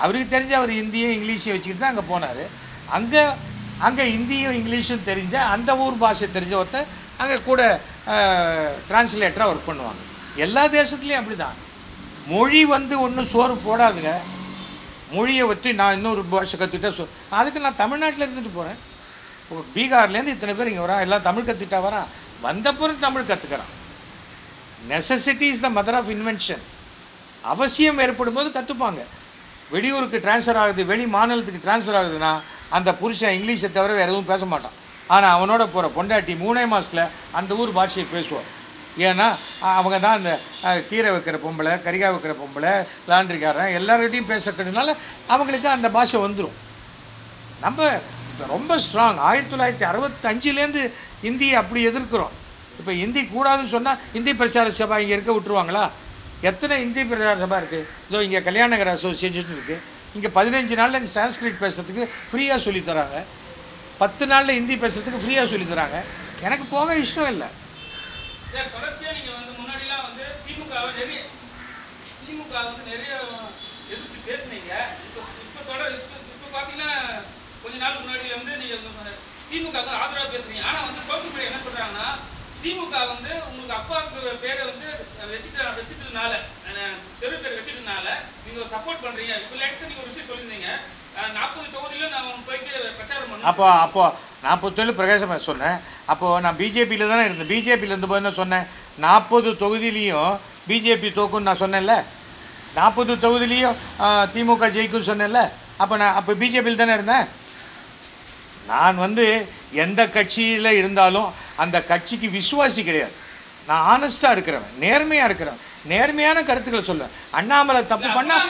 அவருக்கு தெரிஞ்ச அவர் ஹிந்தியும் இங்கிலீஷையும் வச்சுக்கிட்டு தான் அங்கே போனார். அங்கே ஹிந்தியும் இங்கிலீஷும் தெரிஞ்ச அந்த ஊர் பாஷை தெரிஞ்ச ஒருத்தர் அங்கே கூட டிரான்ஸ்லேட்டராக ஒர்க் பண்ணுவாங்க. எல்லா தேசத்துலேயும் அப்படி தான். மொழி வந்து ஒன்றும் சோறு போடாதுங்க. மொழியை வச்சு நான் இன்னொரு பாஷை கற்றுக்கிட்டா அதுக்கு நான் தமிழ்நாட்டில் இருந்துட்டு போகிறேன். பீகார்லேருந்து இத்தனை பேர் இங்கே வரான், எல்லாம் தமிழ் கற்றுக்கிட்டா வரான். வந்தப்பறம் தமிழ் கற்றுக்கிறான். Necessity is the mother of invention. அவசியம் ஏற்படும் போது கற்றுப்பாங்க. வெளியூருக்கு ட்ரான்ஸ்ஃபர் ஆகுது, வெளி மாநிலத்துக்கு ட்ரான்ஸ்ஃபர் ஆகுதுன்னா அந்த புருஷன் இங்கிலீஷை தவிர வேறு எதுவும் பேச மாட்டான். ஆனால் அவனோட போகிற பொண்டாட்டி 3 மாதத்தில் அந்த ஊர் பாஷையை பேசுவார். ஏன்னா அவங்க தான் அந்த கீரை வைக்கிற பொம்பளை, கறிகாய் வைக்கிற பொம்பளை, லாண்ட்ரிக்காரன் எல்லார்கிட்டையும் பேசக்கிறதுனால அவங்களுக்கு அந்த பாஷை வந்துடும். நம்ம ரொம்ப ஸ்ட்ராங். 1965லேருந்து ஹிந்தியை அப்படி எதிர்க்கிறோம். இப்போ ஹிந்தி கூடாதுன்னு சொன்னால் ஹிந்தி பிரச்சார சபா இங்கே இருக்க விட்டுருவாங்களா? எத்தனை ஹிந்தி பிரச்சார சபா இருக்குது? இதோ இங்கே கல்யாண நகர் அசோசியேஷன் இருக்குது. இங்கே 15 நாளில் சான்ஸ்கிரிட் பேசுகிறதுக்கு ஃப்ரீயாக சொல்லித்தராங்க. 10 நாளில் ஹிந்தி பேசுகிறதுக்கு ஃப்ரீயாக சொல்லித்தராங்க. எனக்கு போக இஷ்டம் இல்லை. தொடர்ச்சியாக நீங்கள் வந்து முன்னாடிலாம் வந்து திமுக வந்து நிறைய எதிர்த்து பேசுனீங்க. இப்போ பார்த்தீங்கன்னா கொஞ்ச நாள் முன்னாடி வந்து நீங்கள் திமுக ஆதரவாக பேசுறீங்க. ஆனால் வந்து சோசியல் மீடியா என்ன சொல்கிறாங்கன்னா, திமுக வந்து உங்களுக்கு அப்பாவுக்கு பேரை வந்து வச்சுட்டதுனால, தெரு பேர் வச்சுட்டதுனால நீங்கள் சப்போர்ட் பண்ணுறீங்க. இப்போ லேட்டஸ்ட்டாக நீங்கள் ஒரு விஷயம் சொல்லியிருந்தீங்க, 40 தொகுதியில் நான் போயிட்டு பிரச்சாரம் பண்ணேன். அப்போ 40 தொகுதியில் பிரகாசமாக சொன்னேன். அப்போது நான் பிஜேபியில் தானே இருந்தேன். பிஜேபியில் இருந்தபோது என்ன சொன்னேன்? 40 தொகுதியிலையும் பிஜேபி தோக்குன்னு நான் சொன்னேன்ல. 40 தொகுதியிலையும் திமுக ஜெயிக்கும்னு சொன்னேன்ல. அப்போ பிஜேபியில் தானே இருந்தேன். நான் வந்து எந்த கட்சியில் இருந்தாலும் அந்த கட்சிக்கு விசுவாசி கிடையாது. நான் ஆனஸ்ட்டாக இருக்கிறவன், நேர்மையாக இருக்கிறவன், நேர்மையான கருத்துக்களை சொல்லுவேன். அண்ணாமலை தப்பு பண்ணால்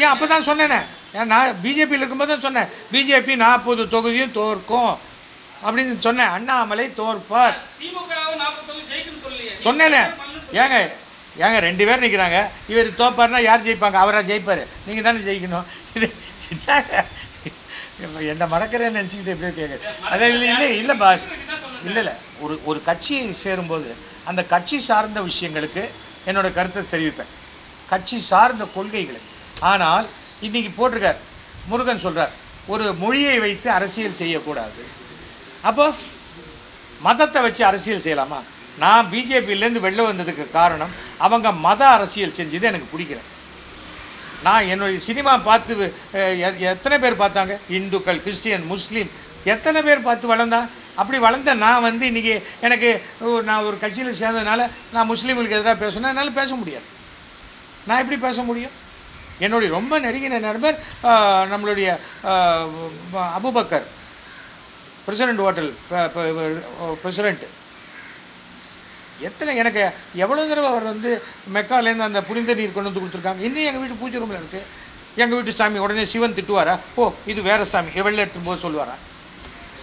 ஏன் அப்போ தான் சொன்னேனே. நான் பிஜேபியில் இருக்கும்போது தான் சொன்னேன், பிஜேபி 40 தொகுதியும் தோற்கும் அப்படின்னு சொன்னேன். அண்ணாமலை தோற்பார் சொன்னேனே. ஏங்க 2 பேர் நிற்கிறாங்க. இவர் தோப்பார்னா யார் ஜெயிப்பாங்க? அவராக ஜெயிப்பார். நீங்கள் தானே ஜெயிக்கணும். இது என்ன மறக்கிறேன்னு நினச்சிக்கிட்டு எப்படியோ கேட்குறேன். அதே இல்லை பாஸ், இல்லை ஒரு கட்சியை சேரும்போது அந்த கட்சி சார்ந்த விஷயங்களுக்கு என்னோடய கருத்தை தெரிவிப்பேன், கட்சி சார்ந்த கொள்கைகளை. ஆனால் இன்றைக்கி போட்டிருக்கார் முருகன் சொல்கிறார், ஒரு மொழியை வைத்து அரசியல் செய்யக்கூடாது. அப்போ மதத்தை வச்சு அரசியல் செய்யலாமா? நான் பிஜேபியிலேருந்து வெளில வந்ததுக்கு காரணம் அவங்க மத அரசியல் செஞ்சது எனக்கு பிடிக்கல. நான் என்னுடைய சினிமா பார்த்து எத்தனை பேர் பார்த்தாங்க? இந்துக்கள், கிறிஸ்டியன், முஸ்லீம் எத்தனை பேர் பார்த்து வளர்ந்தா? அப்படி வளர்ந்த நான் வந்து இன்றைக்கி எனக்கு நான் ஒரு கட்சியில் சேர்ந்ததுனால நான் முஸ்லீம்களுக்கு எதிராக பேசணும், என்னால் பேச முடியாது. நான் எப்படி பேச முடியும்? என்னுடைய ரொம்ப நெருங்கின நண்பர் நம்மளுடைய அபுபக்கர், பிரசிடெண்ட் ஹோட்டல் பிரசிடெண்ட்டு, எத்தனை எனக்கு எவ்வளோ தடவை அவர் வந்து மெக்காலேருந்து அந்த புனித நீர் கொண்டு வந்து கொடுத்துருக்காங்க. இன்னும் எங்கள் வீட்டு பூஜை ரூமில் இருக்குது. எங்கள் வீட்டு சாமி உடனே சிவன் திட்டுவாரா? ஓ இது வேறு சாமி, வெளில எடுத்துகிட்டு போது சொல்லுவாரா?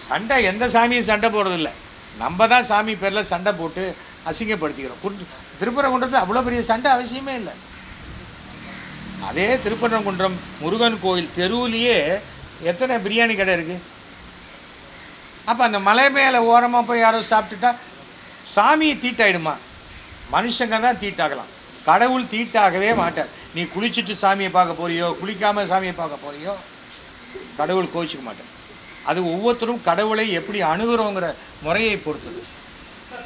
சண்டை எந்த சாமியும் சண்டை போடுறதில்ல, நம்ம தான் சாமி பேரில் சண்டை போட்டு அசிங்கப்படுத்திக்கிறோம். திருப்பரங்குன்றத்தில் அவ்வளோ பெரிய சண்டை அவசியமே இல்லை. அதே திருப்பரங்குன்றம் முருகன் கோயில் தெருவுலேயே எத்தனை பிரியாணி கடை இருக்குது. அப்போ அந்த மலை மேலே ஓரமாக போய் யாரோ சாப்பிட்டுட்டா சாமியை தீட்டாயிடுமா? மனுஷங்க தான் தீட்டாகலாம், கடவுள் தீட்டாகவே மாட்டார். நீ குளிச்சுட்டு சாமியை பார்க்க போறியோ குளிக்காமல் சாமியை பார்க்க போறியோ கடவுள் கோச்சிக்க மாட்டார். அது ஒவ்வொருத்தரும் கடவுளை எப்படி அணுகிறோங்கிற முறையை பொறுத்தது.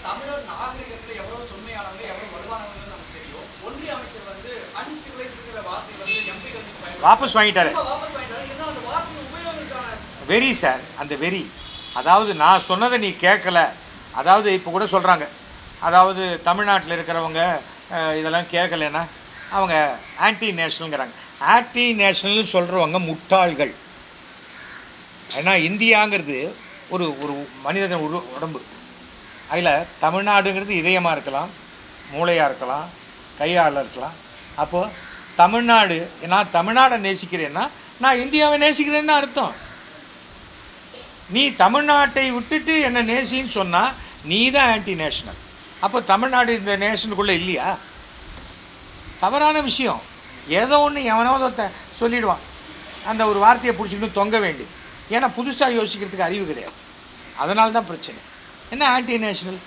தமிழர் நாகரிகத்தில் எவ்வளவு தொன்மையானவங்க எவ்வளவு வலுவானவங்க நமக்கு தெரியும். ஒன்றிய அமைச்சர் வந்து அன்சிவிலைஸ்டுங்கிற வார்த்தை வந்து எம்பிக்களுக்கு வாபஸ் வாங்கிட்டாரு. அந்த வார்த்தை உபயோகத்துக்கான வெரி சார், அந்த வெரி, அதாவது நான் சொன்னதை நீ கேட்கல. அதாவது இப்போ கூட சொல்கிறாங்க, அதாவது தமிழ்நாட்டில் இருக்கிறவங்க இதெல்லாம் கேட்கலன்னா அவங்க ஆன்டி நேஷ்னலுங்கிறாங்க. ஆன்டி நேஷ்னல்னு சொல்கிறவங்க முட்டாள்கள். ஏன்னா இந்தியாங்கிறது ஒரு ஒரு மனிதன் உடம்பு, அதில் தமிழ்நாடுங்கிறது இதயமாக இருக்கலாம், மூளையாக இருக்கலாம், கையால் இருக்கலாம். அப்போது தமிழ்நாடு, நான் தமிழ்நாடை நேசிக்கிறேன்னா நான் இந்தியாவை நேசிக்கிறேன்னு அர்த்தம். நீ தமிழ்நாட்டை விட்டுட்டு என்ன நேசின்னு சொன்னால் நீ தான் ஆன்டி நேஷனல். அப்போ தமிழ்நாடு இந்த நேஷனுக்குள்ளே இல்லையா? தவறான விஷயம். ஏதோ ஒன்று எவனோத சொல்லிவிடுவான், அந்த ஒரு வார்த்தையை பிடிச்சிக்கிட்டு தொங்க வேண்டியது. ஏன்னா புதுசாக யோசிக்கிறதுக்கு அறிவு கிடையாது. அதனால தான் பிரச்சனை. என்ன ஆன்டி நேஷனல்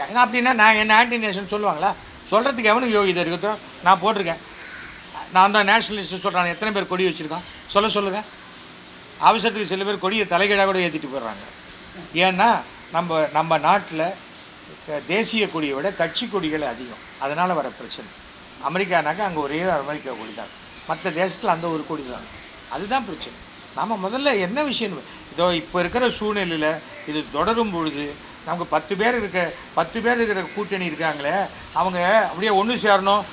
ஏன்னா அப்படின்னா நான் என்ன ஆன்டி நேஷனல் சொல்லுவாங்களா? சொல்கிறதுக்கு எவனுக்கு யோகிதை இருக்கோ? நான் போட்டிருக்கேன், நான் தான் நேஷனலிஸ்ட்டு சொல்கிறான். எத்தனை பேர் கொடி வச்சுருக்கான் சொல்லுங்கள். அவசரத்துக்கு சில பேர் கொடியை தலைகீழாக கூட ஏற்றிட்டு போயிடுறாங்க. ஏன்னா நம்ம நாட்டில் தேசிய கொடியை விட கட்சி கொடிகள் அதிகம், அதனால் வர பிரச்சனை. அமெரிக்கானாக்கா அங்கே ஒரே அமெரிக்கா கொடி தான், மற்ற தேசத்தில் அந்த ஒரு கொடி தான். அதுதான் பிரச்சனை. நாம் முதல்ல என்ன விஷயம், இதோ இப்போ இருக்கிற சூழ்நிலையில் இது தொடரும் பொழுது நமக்கு 10 பேர் இருக்கிற கூட்டணி இருக்காங்களே, அவங்க அப்படியே ஒன்று சேரணும்,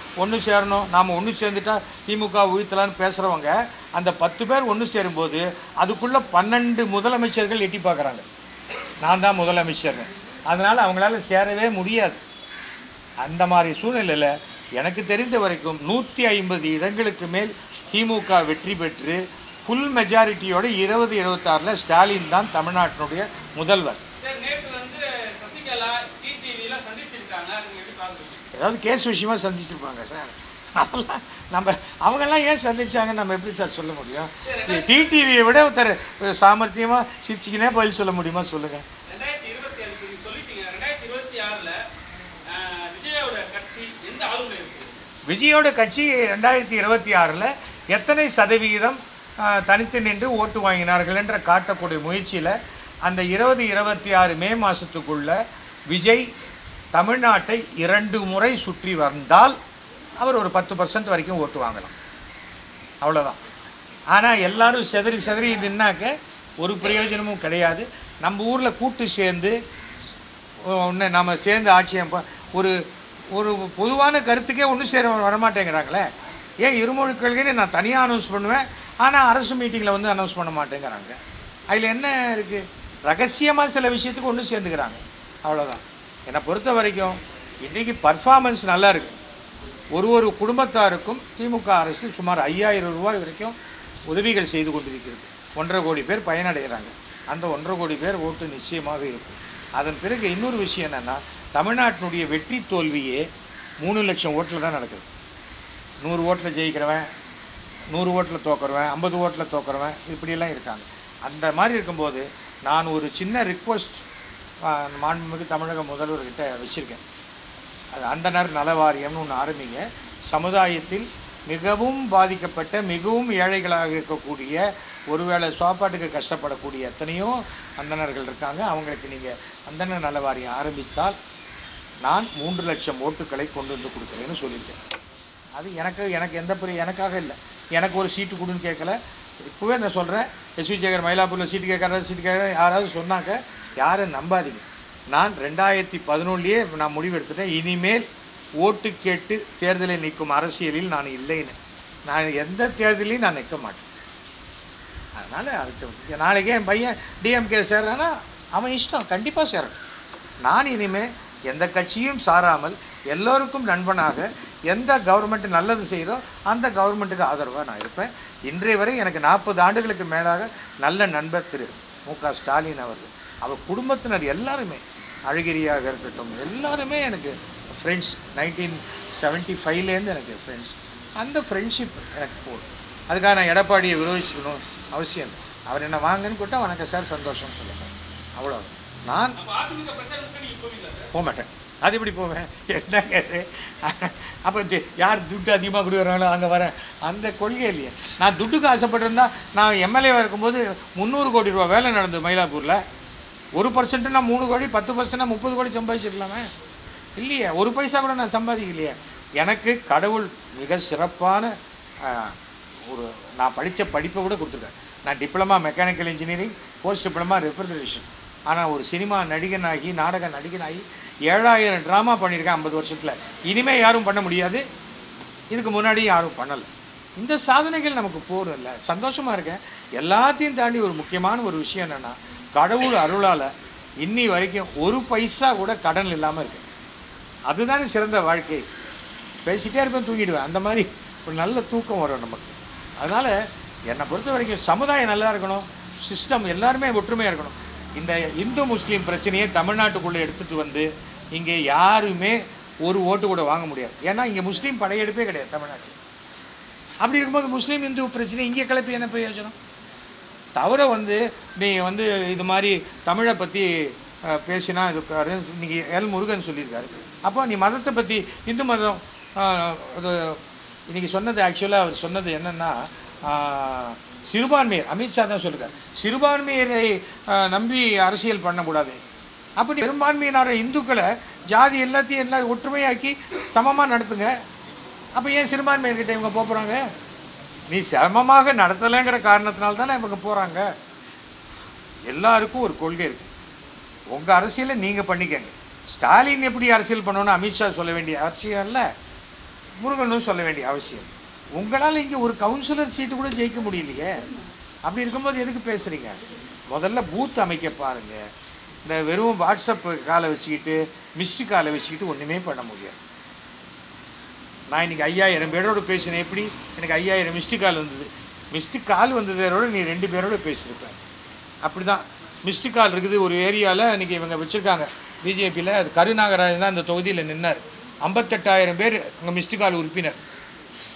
நாம் ஒன்று சேர்ந்துட்டா திமுக உயிர்த்தலான்னு பேசுகிறவங்க அந்த 10 பேர் ஒன்று சேரும்போது அதுக்குள்ளே 12 முதலமைச்சர்கள் எட்டி பார்க்குறாங்க. நான் தான் முதலமைச்சர், அதனால் அவங்களால சேரவே முடியாது. அந்த மாதிரி சூழ்நிலையில் எனக்கு தெரிந்த வரைக்கும் 150 இடங்களுக்கு மேல் திமுக வெற்றி பெற்று ஃபுல் மெஜாரிட்டியோட 2026 ஸ்டாலின் தான் தமிழ்நாட்டினுடைய முதல்வர். ஏதாவது கேஸ் விஷயமா சந்திச்சிருப்பாங்க சார். அதெல்லாம் அவங்கெல்லாம் ஏன் சந்திச்சாங்க நம்ம எப்படி சார் சொல்ல முடியும்? டிடிவியை விட ஒருத்தர் சாமர்த்தியமாக சிரிச்சிக்கினே பதில் சொல்ல முடியுமா சொல்லுங்கள்? விஜயோட கட்சி 2026 எத்தனை சதவிகிதம் தனித்து நின்று ஓட்டு வாங்கினார்கள் என்ற காட்டக்கூடிய முயற்சியில் அந்த 2026 மே மாதத்துக்குள்ள விஜய் தமிழ்நாட்டை 2 முறை சுற்றி வந்தால் அவர் ஒரு 10% வரைக்கும் ஓட்டு வாங்கலாம், அவ்வளோதான். ஆனால் எல்லோரும் செதறி நின்னாக்க ஒரு பிரயோஜனமும் கிடையாது. நம்ம ஊரில் கூட்டு சேர்ந்து ஒன்று நம்ம சேர்ந்து ஆட்சியம் ஒரு ஒரு பொதுவான கருத்துக்கே ஒன்று சேர வரமாட்டேங்கிறாங்களே. ஏன் இருமொழி கொள்கைன்னு நான் தனியாக அனௌன்ஸ் பண்ணுவேன், ஆனால் அரசு மீட்டிங்கில் வந்து அனௌன்ஸ் பண்ண மாட்டேங்கிறாங்க. அதில் என்ன இருக்குது? ரகசியமாக சில விஷயத்துக்கு ஒன்று சேர்ந்துக்கிறாங்க, அவ்வளோதான். என்னை பொறுத்த வரைக்கும் இன்றைக்கி பர்ஃபார்மன்ஸ் நல்லா இருக்குது. ஒரு குடும்பத்தாருக்கும் திமுக அரசு சுமார் 5000 ரூபாய் வரைக்கும் உதவிகள் செய்து கொண்டிருக்கிறது. 1.5 கோடி பேர் பயனடைகிறாங்க. அந்த 1.5 கோடி பேர் ஓட்டு நிச்சயமாக இருக்கும். அதன் பிறகு இன்னொரு விஷயம் என்னென்னா, தமிழ்நாட்டினுடைய வெற்றி தோல்வியே 3 லட்சம் ஓட்டில் தான் நடக்குது. 100 ஓட்டில் ஜெயிக்கிறவன், 100 ஓட்டில் தோக்குறவன், 50 ஓட்டில் தோக்குறவன், இப்படியெல்லாம் இருக்காங்க. அந்த மாதிரி இருக்கும்போது நான் ஒரு சின்ன ரிக்வஸ்ட் மாண்புமிகு தமிழக முதல்வர்கிட்ட வச்சுருக்கேன். அது அந்தனர் நல வாரியம்னு ஒன்று ஆரம்பிங்க. சமுதாயத்தில் மிகவும் பாதிக்கப்பட்ட மிகவும் ஏழைகளாக இருக்கக்கூடிய ஒருவேளை சாப்பாட்டுக்கு கஷ்டப்படக்கூடிய எத்தனையோ அந்தணர்கள் இருக்காங்க. அவங்களுக்கு நீங்கள் அந்தணர் நல வாரியம் ஆரம்பித்தால் நான் 3 லட்சம் ஓட்டுக்களை கொண்டு வந்து கொடுக்குறேன்னு சொல்லியிருக்கேன். அது எனக்கு எந்த எனக்காக இல்லை, எனக்கு ஒரு சீட்டு கொடுன்னு கேட்கல. இப்போவே நான் சொல்கிறேன், எஸ்வி சேகர் மயிலாப்பூரில் சீட்டு கேட்குற யாராவது சொன்னாக்க யாரும் நம்பாதீங்க. நான் 2011லேயே நான் முடிவு எடுத்துட்டேன், இனிமேல் ஓட்டு கேட்டு தேர்தலை நிற்கும் அரசியலில் நான் இல்லைன்னு. நான் எந்த தேர்தலையும் நான் நிற்க மாட்டேன். அதனால் அதுக்கு நாளைக்கே என் பையன் டிஎம்கே சேர்றான்னா அவன் இஷ்டம், கண்டிப்பாக சேரணும். நான் இனிமேல் எந்த கட்சியும் சாராமல் எல்லோருக்கும் நண்பனாக எந்த கவர்மெண்ட் நல்லது செய்தோ அந்த கவர்மெண்ட்டுக்கு ஆதரவாக நான் இருப்பேன். இன்றைய வரை எனக்கு 40 ஆண்டுகளுக்கு மேலாக நல்ல நண்பர் திரு மு.க. ஸ்டாலின் அவர்கள், அவர் குடும்பத்தினர் எல்லாருமே, அழகிரியாக இருக்கட்டும், எல்லாருமே எனக்கு ஃப்ரெண்ட்ஸ். 1975லேருந்து எனக்கு ஃப்ரெண்ட்ஸ். அந்த ஃப்ரெண்ட்ஷிப் எனக்கு போதும். அதுக்காக நான் எடப்பாடியை விரோதிச்சுக்கணும் அவசியம் இல்லை. அவர் என்ன வாங்கன்னு கூட்டா வணக்கம் சார், சந்தோஷம்னு சொல்லுங்கள், அவ்வளோ. நான் போக மாட்டேன். அது எப்படி போவேன்? என்ன கேட்டு அப்போ யார் துட்டு அதிகமாக கொடுக்குறாங்களோ அங்கே வரேன், அந்த கொள்கை இல்லையே. நான் துட்டுக்கு ஆசைப்பட்டிருந்தா நான் எம்எல்ஏவாக இருக்கும்போது 300 கோடி ரூபா வேலை நடந்தது மயிலாப்பூரில். 1% நான் 3 கோடி, 10% 30 கோடி சம்பாதிச்சிருக்கலாமே. இல்லையே, ஒரு பைசா கூட நான் சம்பாதிக்கலையே. எனக்கு கடவுள் மிக சிறப்பான ஒரு நான் படித்த படிப்பை கூட கொடுத்துருக்கேன். நான் diploma mechanical engineering, post diploma refrigeration. ஆனால் ஒரு சினிமா நடிகனாகி நாடக நடிகனாகி 7000 ட்ராமா பண்ணியிருக்கேன் 50 வருஷத்தில். இனிமேல் யாரும் பண்ண முடியாது, இதுக்கு முன்னாடி யாரும் பண்ணலை. இந்த சாதனைகள் நமக்கு போரும் இல்லை, சந்தோஷமாக இருக்கேன். எல்லாத்தையும் தாண்டி ஒரு முக்கியமான ஒரு விஷயம் என்னென்னா, கடவுள் அருளால் இன்னி வரைக்கும் ஒரு பைசா கூட கடன் இல்லாமல் இருக்கேன். அதுதானே சிறந்த வாழ்க்கை. பேசிகிட்டே இருப்பேன், தூங்கிடுவேன். அந்த மாதிரி ஒரு நல்ல தூக்கம் வரும் நமக்கு. அதனால் என்னை பொறுத்த வரைக்கும் சமுதாயம் நல்லா இருக்கணும், சிஸ்டம் எல்லாருமே ஒற்றுமையாக இருக்கணும். இந்த இந்து முஸ்லீம் பிரச்சனையை தமிழ்நாட்டுக்குள்ளே எடுத்துகிட்டு வந்து இங்கே யாருமே ஒரு ஓட்டு கூட வாங்க முடியாது. ஏன்னா இங்கே முஸ்லீம் படையெடுப்பே கிடையாது தமிழ்நாட்டில். அப்படி இருக்கும்போது முஸ்லீம் இந்து பிரச்சனை இங்கே கிளப்பி என்ன பிரயோஜனம்? தவிர நீ இது மாதிரி தமிழை பற்றி பேசினா இது இன்றைக்கி எல் முருகன் சொல்லியிருக்காரு. அப்போ நீ மதத்தை பற்றி, இந்து மதம் அது இன்றைக்கி சொன்னது ஆக்சுவலாக அவர் சொன்னது என்னென்னா, சிறுபான்மையர், அமித்ஷா தான் சொல்லியிருக்கார், சிறுபான்மையரை நம்பி அரசியல் பண்ணக்கூடாது. அப்படி பெரும்பான்மையினார இந்துக்களை ஜாதி எல்லாத்தையும் எல்லாம் ஒற்றுமையாக்கி சமமாக நடத்துங்க. அப்போ ஏன் சிறுபான்மையர்கிட்ட இவங்க போகிறாங்க? நீ சமமாக நடத்தலைங்கிற காரணத்தினால தானே இவங்க போகிறாங்க. எல்லாருக்கும் ஒரு கொள்கை இருக்குது. உங்கள் அரசியலை நீங்கள் பண்ணிக்கங்க. ஸ்டாலின் எப்படி அரசியல் பண்ணணும்னு அமித்ஷா சொல்ல வேண்டிய அவசியம் இல்லை, முருகனும் சொல்ல வேண்டிய அவசியம். உங்களால் இங்கே ஒரு கவுன்சிலர் சீட்டு கூட ஜெயிக்க முடியலையே. அப்படி இருக்கும்போது எதுக்கு பேசுகிறீங்க? முதல்ல பூத் அமைக்க பாருங்கள். இந்த வெறும் வாட்ஸ்அப் காலை வச்சுக்கிட்டு மிஸ்டு காலை வச்சுக்கிட்டு ஒன்றுமே பண்ண முடியாது. நான் இன்றைக்கி 5000 பேரோடு பேசினேன். எப்படி எனக்கு 5000 மிஸ்டு கால் வந்தது? மிஸ்டு கால் வந்ததோட நீ 2 பேரோடு பேசியிருப்பேன். அப்படி தான் மிஸ்டு கால் இருக்குது ஒரு ஏரியாவில். இன்றைக்கி இவங்க வச்சுருக்காங்க பிஜேபியில், அது கருநாகராஜன் தான் அந்த தொகுதியில் நின்னார். 58000 பேர் அங்கே மிஸ்டு கால் உறுப்பினர்.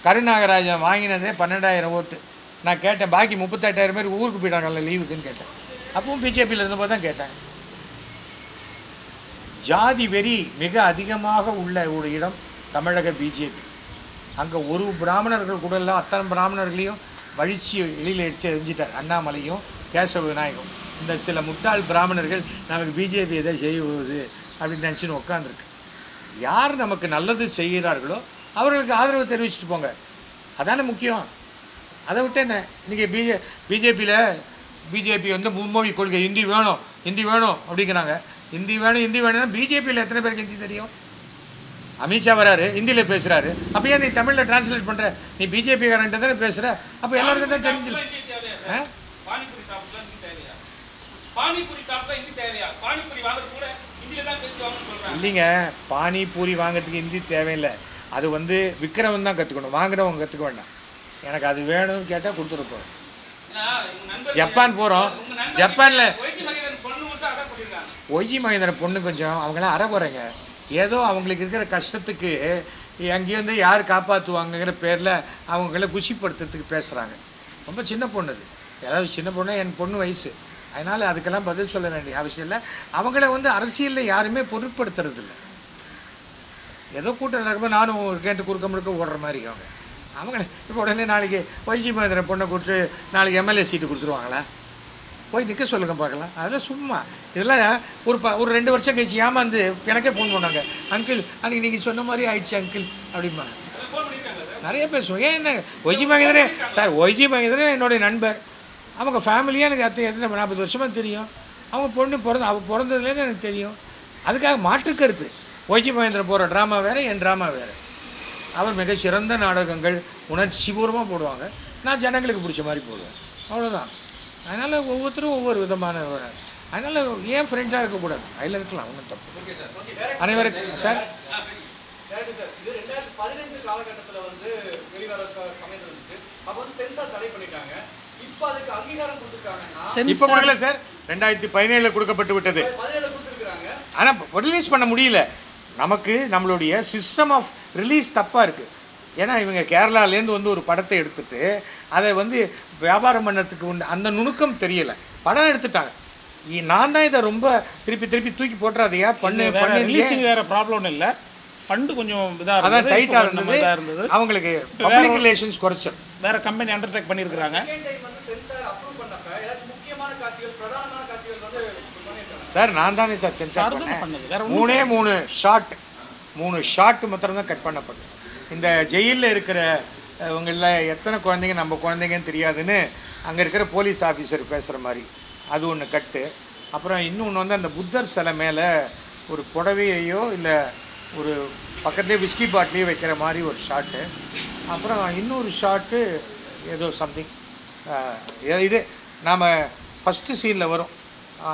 கருநாகராஜன் வாங்கினதே 12000 ஓட்டு. நான் கேட்டேன், பாக்கி 38000 பேர் ஊருக்கு போயிட்டாங்கல்ல லீவுக்குன்னு கேட்டேன். அப்பவும் பிஜேபியில் இருந்தபோது தான் கேட்டேன். ஜாதி வெறி மிக அதிகமாக உள்ள ஒரு இடம் தமிழக பிஜேபி. அங்கே ஒரு பிராமணர்கள் கூட இல்லை, அத்தனை பிராமணர்களையும் வழிச்சி வெளியில் எரிஞ்சிட்டார் அண்ணாமலையும் கேசவ விநாயகம். இந்த சில முட்டாள் பிராமணர்கள் நமக்கு பிஜேபி எதை செய்வது அப்படின்னு நினச்சின்னு உட்காந்துருக்கு. யார் நமக்கு நல்லது செய்கிறார்களோ அவர்களுக்கு ஆதரவு தெரிவிச்சுட்டு போங்க, அதானே முக்கியம். அதை விட்டு என்ன இன்றைக்கி பிஜேபி மும்மொழி கொள்கை, ஹிந்தி வேணும் அப்படிங்கிறாங்க. ஹிந்தி வேணும்னா பிஜேபியில் எத்தனை பேருக்கு ஹிந்தி தெரியும்? அமித்ஷா வராரு, ஹிந்தியில் பேசுகிறாரு. அப்போ ஏன் நீ தமிழில் டிரான்ஸ்லேட் பண்ணுற? நீ பிஜேபிக்காரன்ட்டு தானே பேசுகிற. அப்போ எல்லாருக்கும் தான் தெரிஞ்சிருக்கு. இல்லைங்க, பானிபூரி வாங்கிறதுக்கு ஹிந்தி தேவையில்லை. அது விற்கிறவன் தான் கற்றுக்கணும், வாங்குறவங்க கற்றுக்க வேண்டாம். எனக்கு அது வேணும்னு கேட்டால் கொடுத்துருப்போம். ஜப்பான் போகிறோம், ஜப்பானில் ஒய்ஜி மகேந்திரன் பொண்ணு கொஞ்சம் அவங்களாம் அற போகிறேங்க. ஏதோ அவங்களுக்கு இருக்கிற கஷ்டத்துக்கு அங்கேருந்து யார் காப்பாற்றுவாங்கங்கிற பேரில் அவங்கள குஷிப்படுத்துறதுக்கு பேசுகிறாங்க. ரொம்ப சின்ன பொண்ணு அது. ஏதாவது சின்ன பொண்ணு என் பொண்ணு வயசு, அதனால் அதுக்கெல்லாம் பதில் சொல்ல வேண்டிய அவசியம் இல்லை. அவங்கள வந்து அரசியலில் யாருமே பொருட்படுத்துறதில்லை. ஏதோ கூட்டம் நடக்கும்போது நானும் கேட்டு குறுக்க முழுக்க ஓடுற மாதிரி அவங்கள இப்போ உடனே நாளைக்கு வைஜி மகேந்திரன் பொண்ணை கொடுத்து நாளைக்கு எம்எல்ஏ சீட்டு கொடுத்துருவாங்களா? போய் நிற்க சொல்லுங்க பார்க்கலாம். அதெல்லாம் சும்மா இதெல்லாம் ஒரு 2 வருஷம் கழிச்சு ஏமாந்து எனக்கே ஃபோன் பண்ணாங்க, அங்கிள் அன்றைக்கி நீங்கள் சொன்ன மாதிரி ஆயிடுச்சு அங்கிள் அப்படிம்பாங்க. நிறைய பேசுவோம். ஏன் என்ன வைஜி மகேந்திரன் சார், வைஜி மகேந்திரன் என்னுடைய நண்பர், அவங்க ஃபேமிலியாக எனக்கு எத்தனை 40 வருஷமாக தெரியும். அவங்க பொண்ணு அவள் பிறந்ததுலேருந்து எனக்கு தெரியும். அதுக்காக மாற்று கருத்து. வைஜி மகேந்திரன் போகிற ட்ராமா வேறு, என் ட்ராமா வேறு. அவர் மிகச்சிறந்த நாடகங்கள் உணர்ச்சிபூர்வமாக போடுவாங்க, நான் ஜனங்களுக்கு பிடிச்ச மாதிரி போடுவேன், அவ்வளோதான். அதனால் ஒவ்வொருத்தரும் ஒவ்வொரு விதமான, அதனால் ஏன் ஃப்ரெண்டாக இருக்கக்கூடாது, அதில் இருக்கலாம், ஒன்றும் தப்பு. அனைவருக்கும் சார் இது 2015 காலகட்டத்தில் வந்து வெளிவர சமயத்தில் இருந்துச்சு. அப்போ வந்து சென்சார் தடை பண்ணிட்டாங்க. இப்போ அதுக்கு அங்கீகாரம் கொடுத்துருக்காங்கன்னா இப்போ கொடுக்கல சார், 2017 கொடுக்கப்பட்டு விட்டது. 17 கொடுத்துருக்காங்க. ஆனால் ரிலீஸ் பண்ண முடியல. நமக்கு நம்மளுடைய சிஸ்டம் ஆஃப் ரிலீஸ் தப்பாக இருக்குது. ஏன்னா இவங்க கேரளாலேருந்து வந்து ஒரு படத்தை எடுத்துகிட்டு அதை வந்து வியாபாரம் பண்ணுறதுக்கு அந்த நுணுக்கம் தெரியலை. படம் எடுத்துட்டாங்க. நான் தான் இதை ரொம்ப திருப்பி தூக்கி போட்டுறாதையா பண்ணு ரிலீஸிங் வேறு ப்ராப்ளம் இல்லை, ஃபண்டு கொஞ்சம் இதாக அதான் டைட்டாக இருந்தது. அவங்களுக்கு பப்ளிக் ரிலேஷன்ஸ் குறைச்சல் வேறு கம்பெனி அண்டர்டேக் பண்ணியிருக்கிறாங்க. சார் நான் தானே சார் சென்சார் பண்ணேன். 3 ஷாட் மாத்திரம் தான் கட் பண்ணப்பட்டது. இந்த ஜெயிலில் இருக்கிற இவங்களில் எத்தனை குழந்தைங்க நம்ம குழந்தைங்கன்னு தெரியாதுன்னு அங்கே இருக்கிற போலீஸ் ஆஃபீஸர் பேசுகிற மாதிரி அது ஒன்று கட்டு. அப்புறம் இன்னொன்று வந்து அந்த புத்தர் சிலை மேலே ஒரு புடவையையோ இல்லை ஒரு பக்கத்துலேயே விஸ்கி பாட்டிலையோ வைக்கிற மாதிரி ஒரு ஷாட்டு. அப்புறம் இன்னொரு ஷாட்டு ஏதோ சம்திங் இது நாம் ஃபஸ்ட்டு சீனில் வரும்.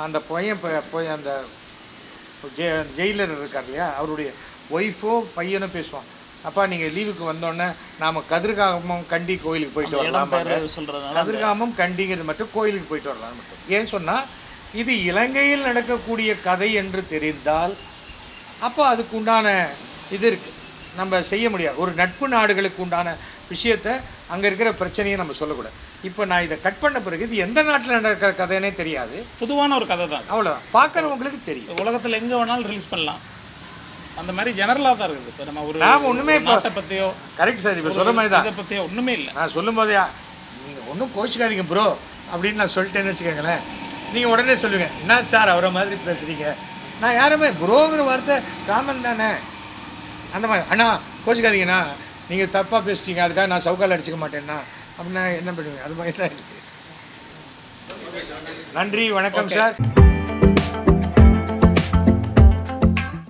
அந்த போய் அந்த ஜெயிலர் இருக்கார் இல்லையா, அவருடைய ஒய்ஃபோ பையனோ பேசுவான், அப்பா நீங்கள் லீவுக்கு வந்தோடனே நாம் கதிர்காமம் கண்டி கோயிலுக்கு போயிட்டு வரலாம். கதிர்காமம் கண்டிங்கிறது மட்டும் கோயிலுக்கு போயிட்டு வரலாம் மட்டும். ஏன்னு சொன்னால் இது இலங்கையில் நடக்கக்கூடிய கதை என்று தெரிந்தால் அப்போ அதுக்கு உண்டான இது இருக்குது, நம்ம செய்ய முடியாது. ஒரு நட்பு நாடுகளுக்கு உண்டான விஷயத்தை அங்கே இருக்கிற பிரச்சனையை நம்ம சொல்லக்கூடாது. இப்போ நான் இதை கட் பண்ண பிறகு இது எந்த நாட்டில் நடக்கிற கதைன்னே தெரியாது, பொதுவான ஒரு கதை தான், அவ்வளோதான். பார்க்குறவங்களுக்கு தெரியும். உலகத்தில் எங்கே வேணாலும் ரிலீஸ் பண்ணலாம், அந்த மாதிரி ஜெனரலாக தான் இருக்குது. இப்போ நம்ம ஒரு நாம் ஒன்றுமே நாட்டை பற்றியோ கரெக்ட் சார் இப்போ சொல்ல மாதிரி தான் இதை பற்றியோ ஒன்றுமே இல்லை. நான் சொல்லும் போதே நீங்கள் ஒன்றும் கோச்சிக்காதீங்க ப்ரோ அப்படின்னு நான் சொல்லிட்டேன்னு வச்சுக்கோங்களேன், நீங்கள் உடனே சொல்லுங்கள் என்ன சார் அவரை மாதிரி பேசுகிறீங்க. நான் யாருமே ப்ரோங்கிற வார்த்தை காமன் தானே, அந்த மாதிரி அண்ணா கோச்சிக்காதீங்கண்ணா நீங்கள் தப்பாக பேசிட்டீங்க அதுக்காக நான் சவுக்கால் அடிச்சுக்க மாட்டேன்னா அப்படின்னா என்ன பண்ணுவீங்க, அது மாதிரி தான் இருக்குது. நன்றி, வணக்கம் சார்.